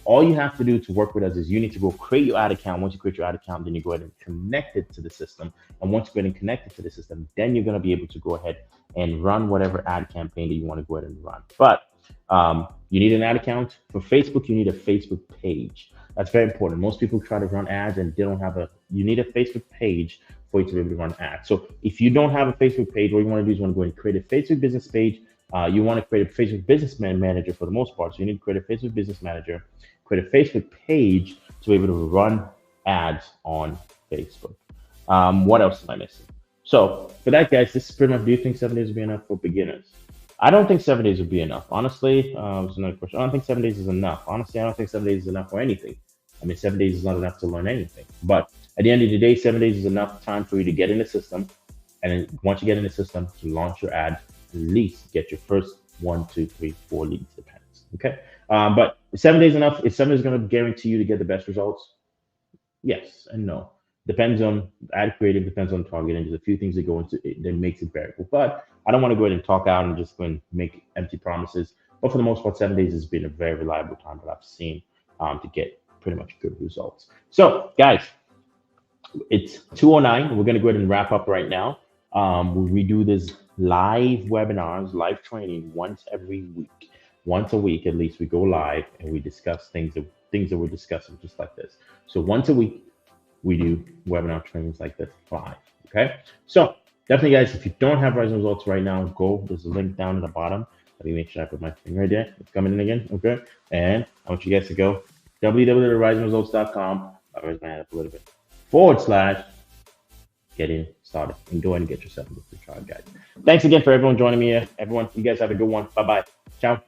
all you have to do to work with us is you need to go create your ad account. Once you create your ad account, then you go ahead and connect it to the system. And once you go ahead and connect it to the system, then you're going to be able to go ahead and run whatever ad campaign that you want to go ahead and run. But you need an ad account. For Facebook, you need a Facebook page. That's very important. Most people try to run ads and they don't have you need a Facebook page for you to be able to run ads. So if you don't have a Facebook page, what you want to do is you want to go and create a Facebook business page. You want to create a Facebook business manager for the most part. So you need to create a Facebook business manager, create a Facebook page to be able to run ads on Facebook. What else am I missing? So for that, guys, this is pretty much, do you think 7 days would be enough for beginners? I don't think 7 days would be enough. Honestly, there's another question. I don't think 7 days is enough. Honestly, I don't think 7 days is enough for anything. I mean, 7 days is not enough to learn anything. But at the end of the day, 7 days is enough time for you to get in the system. And then once you get in the system, to launch your ad, at least get your first 1, 2, 3, 4 leads, depends. Okay. But 7 days enough? Is 7 days going to guarantee you to get the best results? Yes and no. Depends on ad creative, depends on targeting. There's a few things that go into it that makes it variable. But I don't want to go ahead and talk out and just go and make empty promises. But for the most part, 7 days has been a very reliable time that I've seen to get pretty much good results. So guys, it's 2:09. We're going to go ahead and wrap up right now. We do this live webinars, live training once every week. Once a week, at least, we go live and we discuss things that we're discussing just like this. So once a week, we do webinar trainings like this live. Okay. So definitely, guys, if you don't have Rising Results right now, there's a link down at the bottom. Let me make sure I put my thing right there. It's coming in again. Okay. And I want you guys to go www.risingresults.com. I'll raise my hand up a little bit. / getting started, and go ahead and get yourself into the trial, guys. Thanks again for everyone joining me here. Everyone, you guys have a good one. Bye-bye. Ciao.